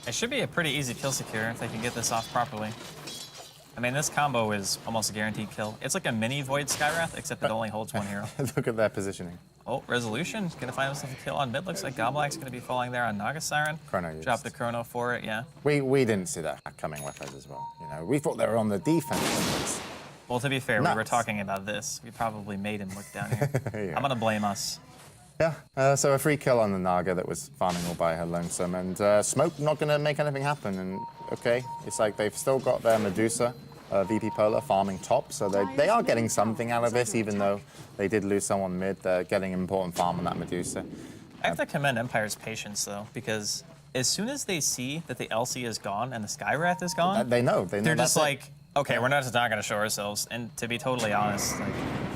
It should be a pretty easy kill secure if they can get this off properly. I mean, this combo is almost a guaranteed kill. It's like a mini Void Skywrath, except it only holds 1 hero. Look at their positioning. Oh, Resolution gonna find himself a kill on mid. Looks like Goblak's gonna be falling there on Naga Siren. Chrono used. Drop the Chrono for it, yeah. We didn't see that coming with us as well. You know, we thought they were on the defense. Well, to be fair, we were Nuts. talking about this. We probably made him look down here. Yeah. I'm gonna blame us. Yeah, so a free kill on the Naga that was farming all by her lonesome, and Smoke not going to make anything happen. And okay, it's like they've still got their Medusa, VP Polar farming top, so they are getting something out of this, even though they did lose someone mid. They're getting important farm on that Medusa. I have to commend Empire's patience, though, because as soon as they see that the LC is gone and the Skywrath is gone, They know. they're that's just it. like, okay, we're not going to show ourselves. And to be totally honest, like,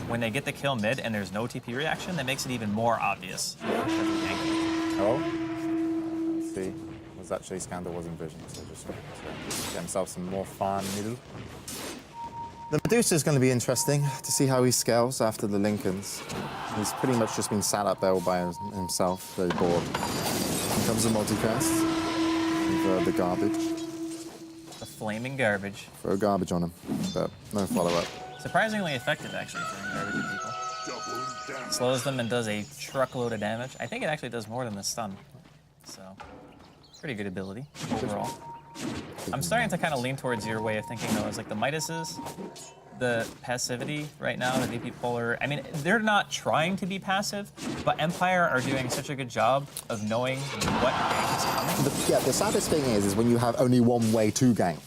when they get the kill mid and there's no TP reaction, that makes it even more obvious. Oh, let's see. Was actually Scandal was in vision, so just to get himself some more farm middle. The Medusa is going to be interesting to see how he scales after the Lincolns. He's pretty much just been sat up there all by himself, very bored. Here comes the multicast. And, the garbage. The flaming garbage. Throw garbage on him, but no follow-up. Surprisingly effective, actually, throwing garbage at people. slows them and does a truckload of damage. I think it actually does more than the stun. So, pretty good ability overall. I'm starting to kind of lean towards your way of thinking, though, is like the Midases, the passivity right now, the VP Polar. I mean, they're not trying to be passive, but Empire are doing such a good job of knowing what gank is coming. Yeah, the saddest thing is when you have only one way to gank.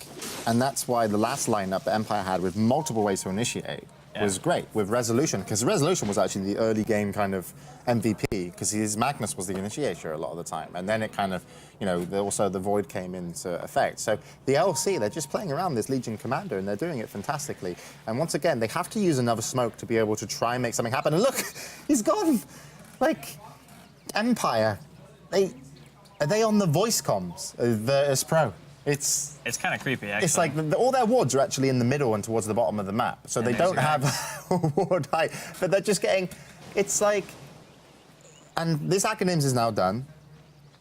And that's why the last lineup that Empire had with multiple ways to initiate was great with Resolution, because Resolution was actually the early game kind of MVP, because his Magnus was the initiator a lot of the time. And then it kind of, you know, also the Void came into effect. So the LC, they're just playing around this Legion Commander, and they're doing it fantastically. And once again, they have to use another smoke to be able to try and make something happen. And look, he's gone. Like, Empire, are they on the voice comms, virtus.pro? It's kind of creepy, actually. It's like all their wards are actually in the middle and towards the bottom of the map, so they don't have ward height, but they're just getting. It's like, and this Acronyms is now done,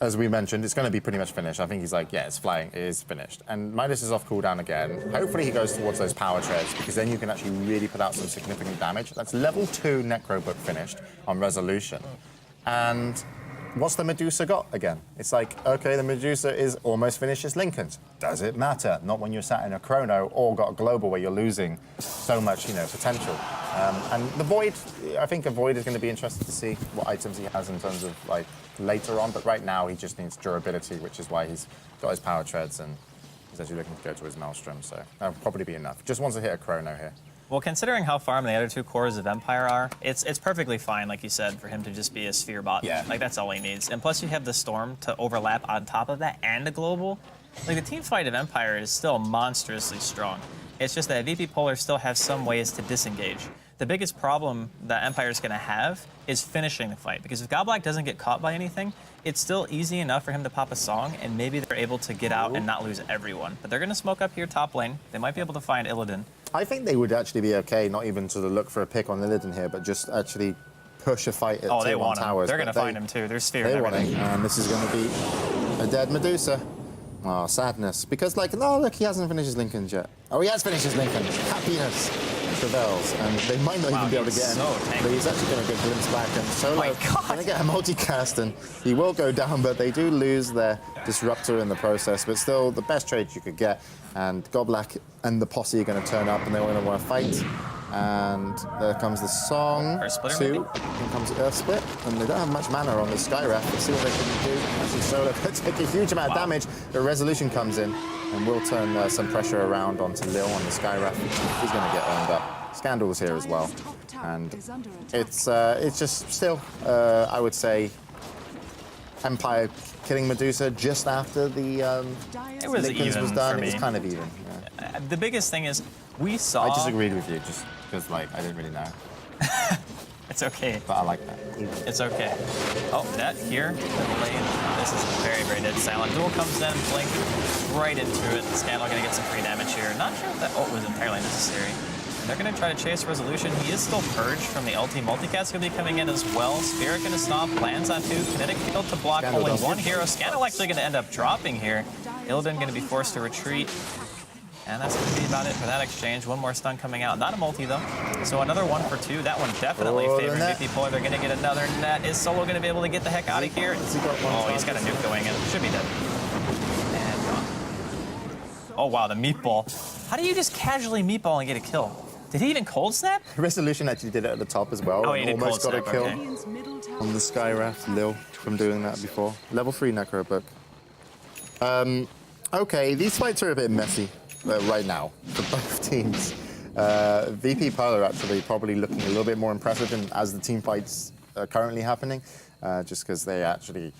as we mentioned. It's going to be pretty much finished. I think he's like, yeah, it's flying, it is finished, and Midas is off cooldown again. Hopefully he goes towards those power treads, because then you can actually really put out some significant damage. That's level 2 Necro Book finished on Resolution, and. What's the Medusa got again? It's like, okay, the Medusa is almost finished as Lincoln's. Does it matter? Not when you're sat in a Chrono or got a Global where you're losing so much, you know, potential. And the Void, I think a Void is going to be interesting to see what items he has in terms of like later on. But right now he just needs durability, which is why he's got his power treads and he's actually looking to go to his Maelstrom. So that'll probably be enough. Just wants to hit a Chrono here. Well, considering how farm the other 2 cores of Empire are, it's perfectly fine, like you said, for him to just be a sphere bot. Yeah. Like, that's all he needs. And plus, you have the Storm to overlap on top of that and the Global. Like, the team fight of Empire is still monstrously strong. It's just that VP Polar still has some ways to disengage. The biggest problem that Empire's going to have is finishing the fight, because if Godblack doesn't get caught by anything, it's still easy enough for him to pop a song, and maybe they're able to get out and not lose everyone. But they're going to smoke up here top lane. They might be able to find Illidan. I think they would actually be okay, not even to look for a pick on Illidan here, but just actually push a fight at they want towers. They're going to find him too. There's Sphere They and want everything. it, and this is going to be a dead Medusa. Oh, sadness. Because, like, no, look, he hasn't finished his Lincoln yet. Oh, he has finished his Lincoln. Happiness prevails, and they might not even be able to get him. But he's actually going to get glimpse back, and Solo going to get a multicast, and he will go down, but they do lose their Disruptor in the process. But still, the best trade you could get, and Godblack and the posse are going to turn up, and they're going to want to fight. And there comes the song. Earth Splitter, Here maybe? comes the Earth Split, and they don't have much mana on the Skywrath. Let's see what they can do. Actually, Solo could take a huge amount of damage. The Resolution comes in, and will turn some pressure around onto Lil on the Skywrath. He's going to get owned up. Scandal's here as well, and it's just still, I would say, Empire killing Medusa just after the It was Lincoln's even was done. for me. It's kind of even. Yeah. The biggest thing is we saw. I disagreed with you just because, like, I didn't really know, It's okay. but I like that. It's okay. Oh, that here, the lane. This is very, very dead silent. Duel comes in, blink right into it. Scandal gonna get some free damage here. Not sure if that ult was entirely necessary. And they're gonna try to chase Resolution. He is still purged from the LT. Multicast gonna be coming in as well. Spirit gonna stop, lands on 2. Kinetic field to block Scandal only does. 1 hero. Scandal actually gonna end up dropping here. Illidan gonna be forced to retreat. And that's going to be about it for that exchange. One more stun coming out. Not a multi, though. So another 1 for 2. That one definitely favoring VP Polar. They're going to get another net. Is Solo going to be able to get the heck out of here? Oh, he's got a nuke going in. Should be dead. And gone. Oh, wow, the meatball. How do you just casually meatball and get a kill? Did he even cold snap? Resolution actually did it at the top as well. Oh, he did almost cold got a snap, kill okay. on the Skywrath. Lil from doing that before. Level 3 Necro Book. Okay, these fights are a bit messy. Right now for both teams. VP Polar actually probably looking a little bit more impressive as the team fights are currently happening, just because they're actually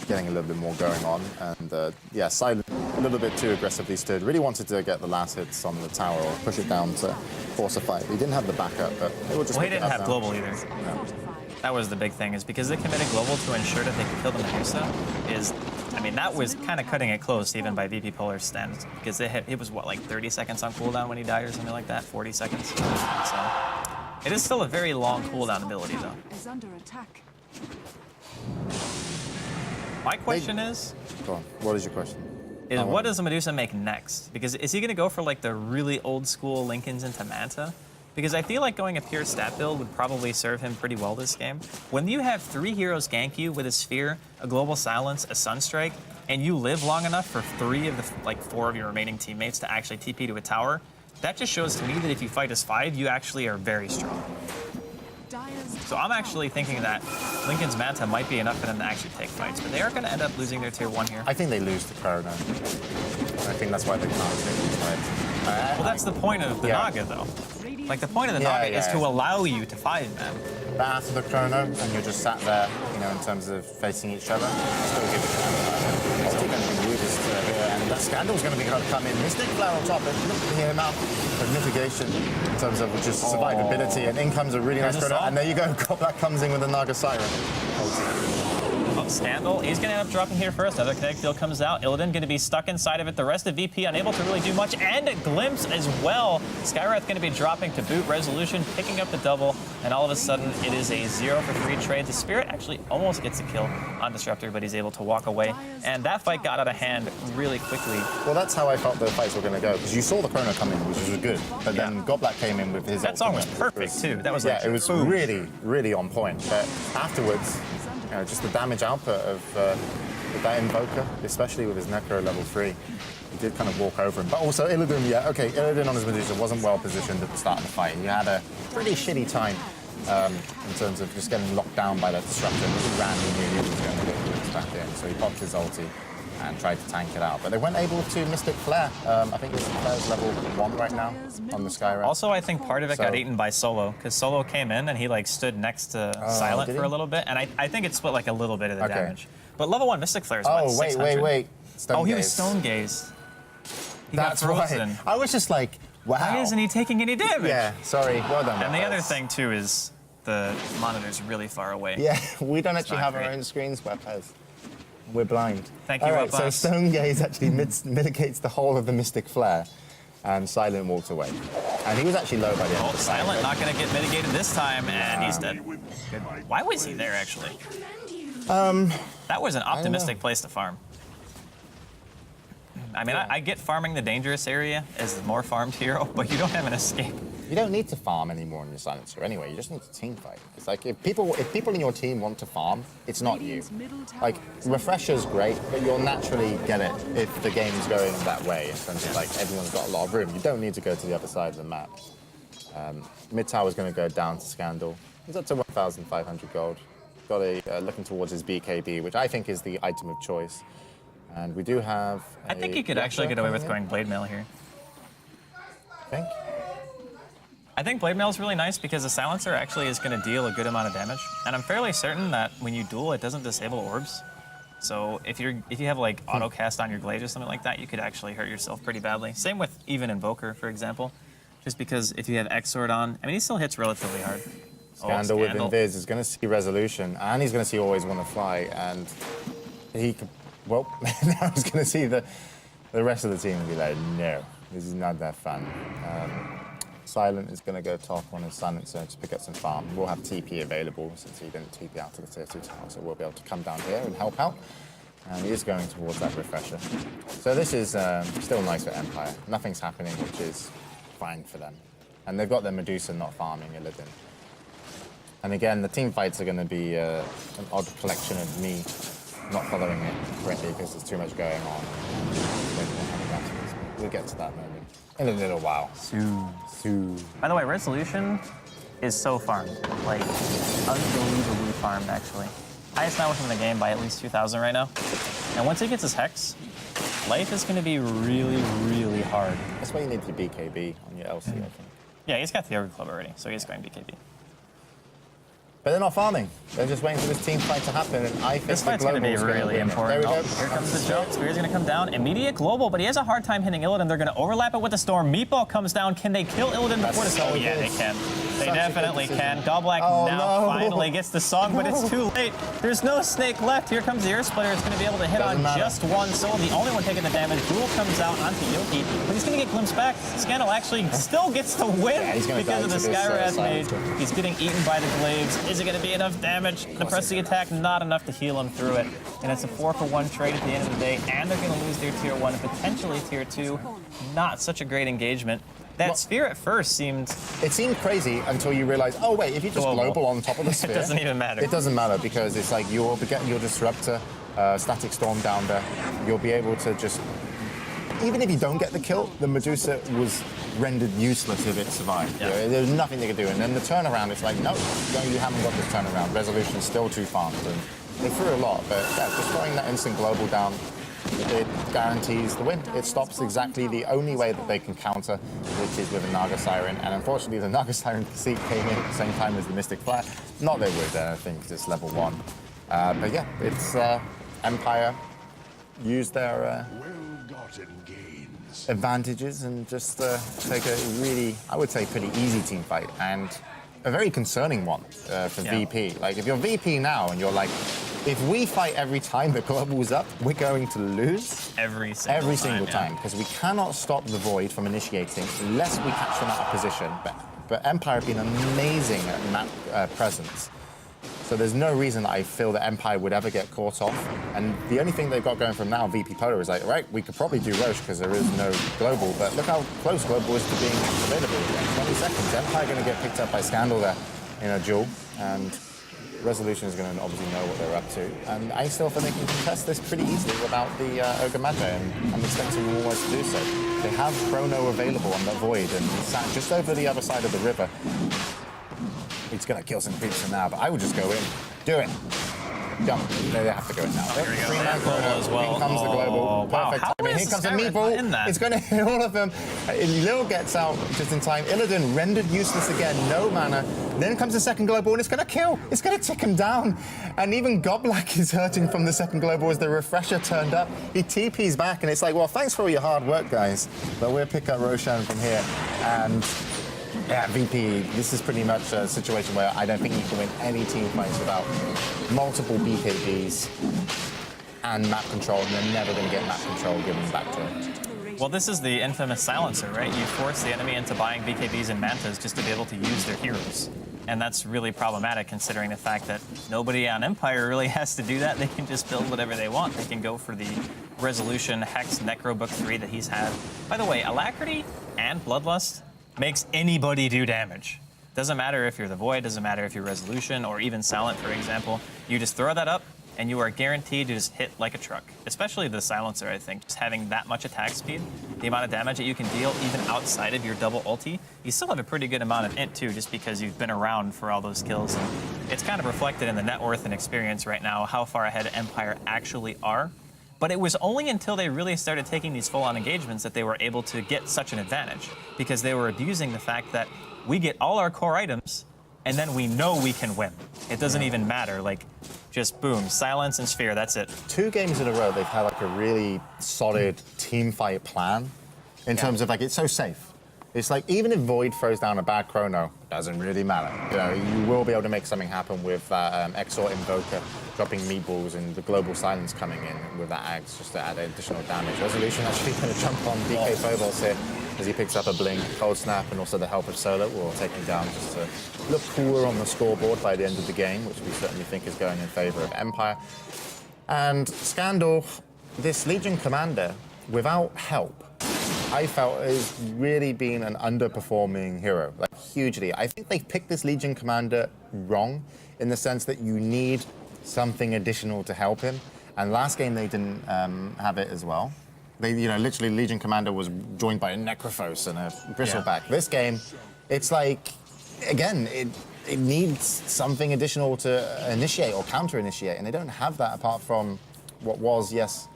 getting a little bit more going on. And yeah, Silent a little bit too aggressively stood. Really wanted to get the last hits on the tower or push it down to force a fight. He didn't have the backup, but they were just. Well, he didn't have now. global either. No. That was the big thing, is because they committed global to ensure that they could kill the Medusa. I mean, that was kind of cutting it close even by VP Polar's stand, because it was, what, like 30 seconds on cooldown when he died or something like that? 40 seconds? So it is still a very long cooldown ability, though. My question is... Go on. What is your question? What does the Medusa make next? Because is he going to go for, like, the really old school Lincolns into Manta? because I feel like going a pure stat build would probably serve him pretty well this game. When you have 3 heroes gank you with a Sphere, a Global Silence, a Sunstrike, and you live long enough for 3 of the 4 of your remaining teammates to actually TP to a tower, that just shows to me that if you fight as 5, you actually are very strong. So I'm actually thinking that Linken's Manta might be enough for them to actually take fights, but they are going to end up losing their tier 1 here. I think they lose to Chrono. I think that's why they can't take these fights. Well, that's the point of the Naga, though. Like, the point of the Naga is to allow you to 5-man. But after the Chrono, and you're just sat there, you know, in terms of facing each other, still give it to them. It's still going to be rudest here, and that Scandal's going to be able to come in. Mystic Flare on top, but look at the amount of mitigation in terms of just survivability, and in comes a really nice Chrono, and there you go, Goblak comes in with a Naga Siren. Scandal, he's going to end up dropping here first. Another kinetic field comes out. Illidan going to be stuck inside of it. The rest of VP unable to really do much, and a glimpse as well. Skywrath going to be dropping to boot. Resolution picking up the double, and all of a sudden it is a 0-for-3 trade. The Spirit actually almost gets a kill on Disruptor, but he's able to walk away, and that fight got out of hand really quickly. Well, that's how I felt the fights were going to go, because you saw the Chrono come in, which was good, but then Goblak came in with his That song was perfect too. That was like, it was really, really on point. But afterwards, you know, just the damage output of with that Invoker, especially with his Necro level 3, he did kind of walk over him. But also Illidan, Illidan on his Medusa wasn't well positioned at the start of the fight. He had a pretty shitty time in terms of just getting locked down by that Disruptor. He ran, he knew he was going to get glimpsed back in, so he popped his ulti and tried to tank it out. But they weren't able to Mystic Flare. I think Mystic Flare is level 1 right now on the Skywrath. Also, I think part of it got eaten by Solo, because Solo came in and he like stood next to Silent for a little bit, and I think it split like a little bit of the damage. But level 1 Mystic Flare is what, 600? wait. He was Stone Gazed. He That's got frozen. right. I was just like, wow. Why isn't he taking any damage? Yeah, sorry. Well done. And the other thing too is the monitor's really far away. Yeah, we don't actually have great. our own screens, Webpez. We're blind. Thank you, All right, Webpez. so Stone Gaze actually mitigates the whole of the Mystic Flare, and Silent walked away. And he was actually low by the end of the fight. Silent not going to get mitigated this time, and he's dead. Good. Why was he there, actually? That was an optimistic place to farm. I mean, I get farming the dangerous area as the more farmed hero, but you don't have an escape. You don't need to farm anymore in your Silencer anyway. You just need to team fight. It's like if people in your team want to farm, it's not you. Like Refresher's great, but you'll naturally get it if the game's going that way in terms of like everyone's got a lot of room. You don't need to go to the other side of the map. Mid tower's going to go down to Scandal. He's up to 1,500 gold. Got a looking towards his BKB, which I think is the item of choice. And we do have. I think he could actually get away with going Blade Mail here. Think? I think Blade Mail is really nice because the Silencer actually is going to deal a good amount of damage, and I'm fairly certain that when you duel, it doesn't disable orbs. So if you have like auto cast on your Glade or something like that, you could actually hurt yourself pretty badly. Same with even Invoker, for example, just because if you have X Sword on, I mean he still hits relatively hard. Scandal with Invis is going to see Resolution, and he's going to see Always Want to Fly, and he could. Well, now he's going to see the rest of the team and be like, no, this is not that fun. Silent is going to go top on his Silencer to pick up some farm. We'll have TP available since he didn't TP out to the tier 2 tower, so we'll be able to come down here and help out. And he is going towards that Refresher. So this is still nice for Empire. Nothing's happening, which is fine for them. And they've got their Medusa not farming Illidan. And again, the team fights are going to be an odd collection of me not following it correctly because there's too much going on. We'll get to that moment in a little while. Soon. By the way, Resolution is so farmed. Like, unbelievably farmed, actually. Highest net worth in the game by at least 2,000 right now. And once he gets his Hex, life is going to be really, really hard. That's why you need the BKB on your LC, I think. Yeah, he's got the Ogre Club already, so he's going BKB. But they're not farming. They're just waiting for this team fight to happen, and I think this fight's going to be really important. There we go. Here comes the jump. Spear's going to come down. Immediate global, but he has a hard time hitting Illidan. They're going to overlap it with the Storm. Meatball comes down. Can they kill Illidan before the Storm? Oh, yeah, they can. They definitely can. Goblak now finally gets the song, but it's too late. There's no snake left. Here comes the Earth Splitter. It's going to be able to hit on just one soul. The only one taking the damage. Duel comes out onto Yoki, but he's going to get glimpsed back. Scandal actually still gets the win because of the Skywrath mage. He's getting eaten by the Glaives. Is it going to be enough damage? The press the attack, not enough to heal him through it. And it's a 4-for-1 trade at the end of the day, and they're going to lose their tier 1 and potentially tier 2. Not such a great engagement. That sphere at first seemed... It seemed crazy until you realize, oh wait, if you just global on top of the sphere... It doesn't even matter. It doesn't matter because it's like you'll be getting your disruptor, static storm down there. You'll be able to just... Even if you don't get the kill, the Medusa was rendered useless if it survived. Yeah. You know, there's nothing they could do. And then the turnaround, it's like, no, you haven't got this turnaround. Resolution's still too fast. And they threw a lot, but yeah, just throwing that instant global down, it guarantees the win. It stops exactly the only way that they can counter, which is with a Naga Siren. And unfortunately, the Naga Siren seat came in at the same time as the Mystic Flare. Not they would, I think, just level 1. But yeah, it's Empire used their advantages and just take a really, I would say, pretty easy team fight. And a very concerning one for VP. Like, if you're VP now and you're like, if we fight every time the global's up, we're going to lose every single time because we cannot stop the Void from initiating unless we catch them out of position. But Empire have been amazing at map presence. So there's no reason that I feel that Empire would ever get caught off. And the only thing they've got going from now, VP Polar, is like, right, we could probably do Roche because there is no global, but look how close global is to being available again. 20 seconds. Empire going to get picked up by Scandal there in a duel, and Resolution is going to obviously know what they're up to. And I still think they can contest this pretty easily without the Ogre Magi, and I'm expecting them almost to do so. They have Chrono available on the Void, and he's sat just over the other side of the river. He's going to kill some creeps for now, but I would just go in. Do it. Don't. They have to go in now. Here we go. And global as well. Here comes the global. Wow. Perfect How timing. is Here comes a Skyrim meatball. in that? It's going to hit all of them. Lil gets out just in time. Illidan rendered useless again. No mana. Then comes the second global, and it's going to kill. It's going to tick him down. And even Goblak is hurting from the second global as the refresher turned up. He TP's back, and it's like, well, thanks for all your hard work, guys. But we'll pick up Roshan from here. And yeah, VP, this is pretty much a situation where I don't think you can win any team fights without multiple BKBs and map control, and they're never going to get map control given back to them. Well, this is the infamous silencer, right? You force the enemy into buying BKBs and mantas just to be able to use their heroes. And that's really problematic considering the fact that nobody on Empire really has to do that. They can just build whatever they want. They can go for the Resolution, Hex, Necro Book 3 that he's had. By the way, Alacrity and Bloodlust makes anybody do damage. Doesn't matter if you're the Void, doesn't matter if you're Resolution, or even Silent, for example. You just throw that up, and you are guaranteed to just hit like a truck. Especially the Silencer, I think. Just having that much attack speed, the amount of damage that you can deal even outside of your double ulti, you still have a pretty good amount of int too, just because you've been around for all those kills. And it's kind of reflected in the net worth and experience right now, how far ahead Empire actually are. But it was only until they really started taking these full-on engagements that they were able to get such an advantage, because they were abusing the fact that we get all our core items, and then we know we can win. It doesn't even matter. Like, just boom, silence and sphere, that's it. 2 games in a row, they've had like a really solid team fight plan in terms of like, it's so safe. It's like, even if Void throws down a bad chrono, doesn't really matter. You know, you will be able to make something happen with that Exort Invoker dropping meatballs and the global silence coming in with that Axe just to add additional damage. Resolution actually going to jump on DK Phobos here as he picks up a blink, cold snap, and also the help of Solo will take him down just to look cooler on the scoreboard by the end of the game, which we certainly think is going in favor of Empire. And Scandal, this Legion Commander, without help, I felt has really been an underperforming hero, like hugely. I think they've picked this Legion Commander wrong in the sense that you need something additional to help him. And last game they didn't have it as well. They, you know, literally Legion Commander was joined by a Necrophos and a Bristleback. Yeah. This game, it's like, again, it needs something additional to initiate or counter-initiate, and they don't have that apart from what was, yes,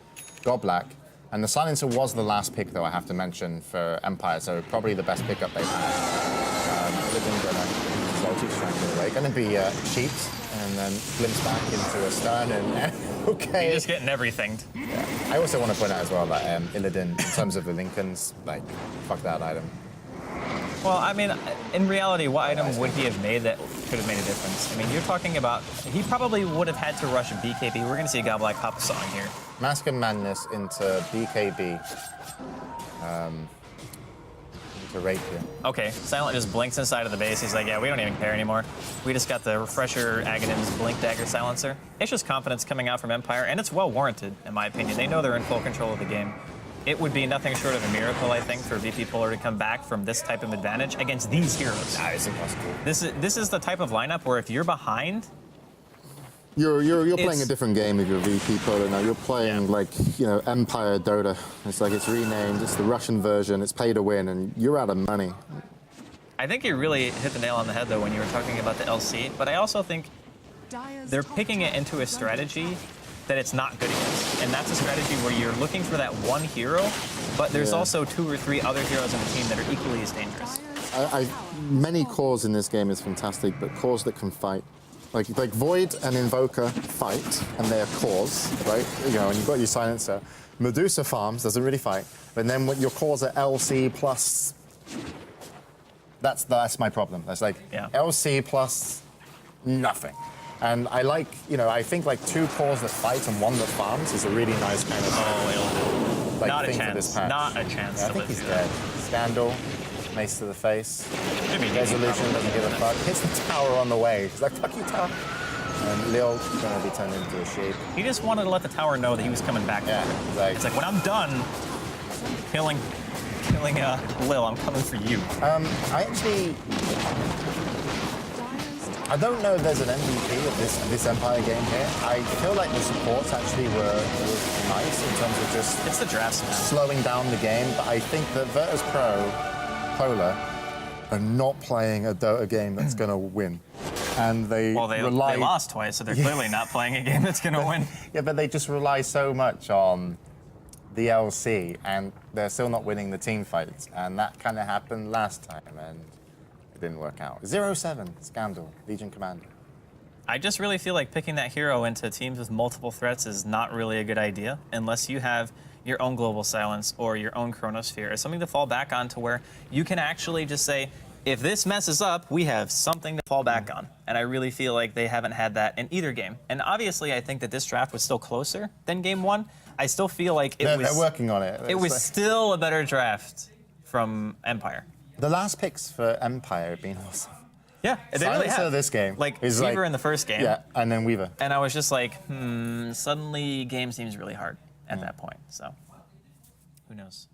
Goblak. And the Silencer was the last pick, though, I have to mention, for Empire, so probably the best pickup they've had. Going to be Sheets, and then glimpse back into a Stern, and okay. You're just getting everything. Yeah. I also want to point out as well that Illidan, in terms of the Lincolns, like, fuck that item. Well, I mean, in reality, what item would he have made that could have made a difference? I mean, you're talking about, he probably would have had to rush a BKB. We're going to see a Goblak hop song here. Mask of Madness into BKB. Into Rapier. Okay, Silent just blinks inside of the base. He's like, yeah, we don't even care anymore. We just got the Refresher Aghanim's Blink Dagger Silencer. It's just confidence coming out from Empire, and it's well warranted, in my opinion. They know they're in full control of the game. it would be nothing short of a miracle, I think, for VP Polar to come back from this type of advantage against these heroes. Nah, it's impossible. This is the type of lineup where if you're behind, You're playing a different game if you're VP Polar now. You're playing like, you know, Empire Dota. It's like it's renamed, it's the Russian version, it's pay to win, and you're out of money. I think you really hit the nail on the head, though, when you were talking about the LC. But I also think they're picking it into a strategy that it's not good against. And that's a strategy where you're looking for that one hero, but there's also 2 or 3 other heroes on the team that are equally as dangerous. Many cores in this game is fantastic, but cores that can fight. Like Void and Invoker fight, and they're cores, right? You know, and you've got your Silencer. Medusa farms, doesn't really fight, but then when your cores are LC plus... That's my problem. That's like LC plus nothing. And I like, you know, I think like 2 cores that fight and 1 that farms is a really nice kind of like not thing a chance. for this patch. Not a chance. Yeah, I think he's dead. Scandal, mace to the face. Resolution doesn't give a fuck. Hits the tower on the way. He's like, fuck you, tower. And Lil gonna be turned into a sheep. He just wanted to let the tower know that he was coming back. Yeah, it's like when I'm done killing Lil, I'm coming for you. I don't know if there's an MVP of this Empire game here. I feel like the supports actually were nice in terms of just it's the draft slowing down the game, but I think that virtus.pro Polar are not playing a Dota game that's going to win. And they lost twice, so they're clearly not playing a game that's going to win. Yeah, but they just rely so much on the LC, and they're still not winning the team fights. And that kind of happened last time, and it didn't work out. 0-7, Scandal, Legion Commander. I just really feel like picking that hero into teams with multiple threats is not really a good idea unless you have your own Global Silence or your own Chronosphere or something to fall back on to where you can actually just say, if this messes up, we have something to fall back on. And I really feel like they haven't had that in either game. And obviously, I think that this draft was still closer than game 1. I still feel like they're working on it. It was still a better draft from Empire. The last picks for Empire have been awesome. Yeah, they really have. This game. Like Weaver in the first game. Yeah, and then Weaver. And I was just like, suddenly game seems really hard at that point. So, who knows?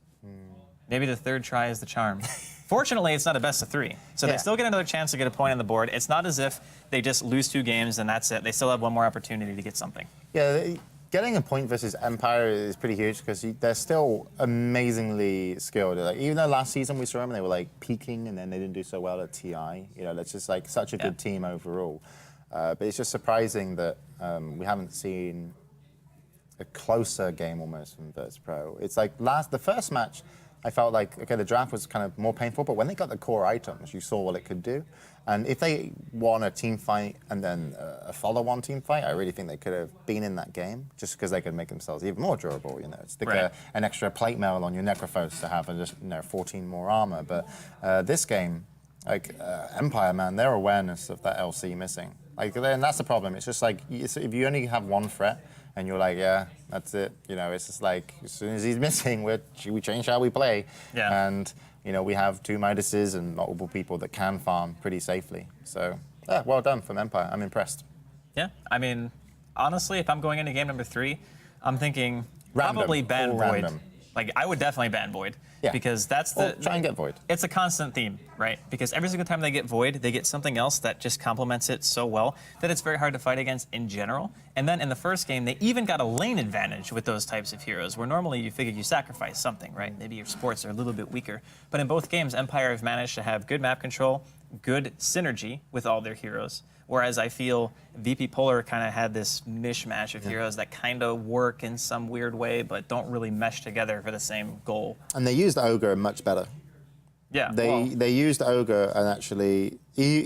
Maybe the 3rd try is the charm. Fortunately, it's not a best of 3. So they still get another chance to get a point on the board. It's not as if they just lose 2 games and that's it. They still have 1 more opportunity to get something. Yeah, getting a point versus Empire is pretty huge because they're still amazingly skilled. Like, even though last season we saw them and they were like peaking and then they didn't do so well at TI. You know, that's just like such a good team overall. But it's just surprising that we haven't seen a closer game almost from virtus.pro. It's like the first match, I felt like, okay, the draft was kind of more painful, but when they got the core items, you saw what it could do. And if they won a team fight and then a follow-on team fight, I really think they could have been in that game just because they could make themselves even more durable. You know, stick an extra plate mail on your Necrophos to have just 14 more armor. But this game, like Empire, man, their awareness of that LC missing, like, and that's the problem. It's just like if you only have 1 threat. And you're like, yeah, that's it. You know, it's just like, as soon as he's missing, we change how we play. Yeah. And, you know, we have 2 Midases and multiple people that can farm pretty safely. So, yeah, well done from Empire. I'm impressed. Yeah, I mean, honestly, if I'm going into game number 3, I'm thinking probably ban Void. Random. Like, I would definitely ban Void. Yeah. Because that's try and get Void. It's a constant theme, right? Because every single time they get Void, they get something else that just complements it so well that it's very hard to fight against in general. And then in the first game, they even got a lane advantage with those types of heroes, where normally you figure you sacrifice something, right? Maybe your sports are a little bit weaker. But in both games, Empire have managed to have good map control, good synergy with all their heroes. Whereas I feel VP Polar kind of had this mishmash of heroes that kind of work in some weird way, but don't really mesh together for the same goal. And they used Ogre much better. Yeah, they used Ogre and actually,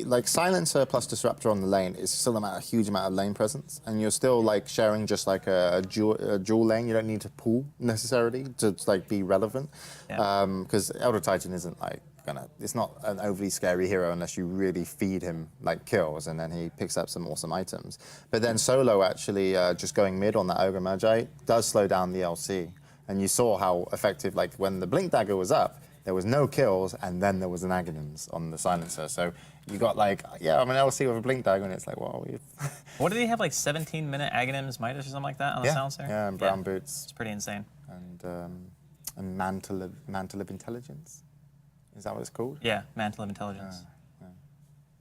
like Silencer plus Disruptor on the lane is still a huge amount of lane presence, and you're still like sharing just like a dual lane. You don't need to pull necessarily to like be relevant, because Elder Titan isn't like it's not an overly scary hero unless you really feed him like kills, and then he picks up some awesome items. But then solo actually just going mid on that Ogre Magi does slow down the LC, and you saw how effective, like when the Blink Dagger was up, there was no kills, and then there was an Aghanims on the Silencer. So you got like, yeah, I'm an LC with a Blink Dagger, and it's like, well, what did he have, like 17-minute Aghanims Midas or something like that on the Silencer? Yeah, and brown boots. It's pretty insane. And A mantle of intelligence. Is that what it's called? Yeah, Mantle of Intelligence.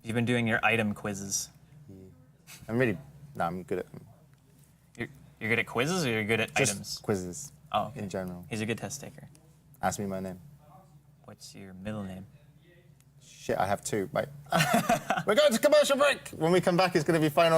You've been doing your item quizzes. I'm good at them. You're good at quizzes, or you're good at Just items? quizzes. Oh, okay. In general. He's a good test taker. Ask me my name. What's your middle name? Shit, I have two. Right. We're going to commercial break. When we come back, it's going to be final.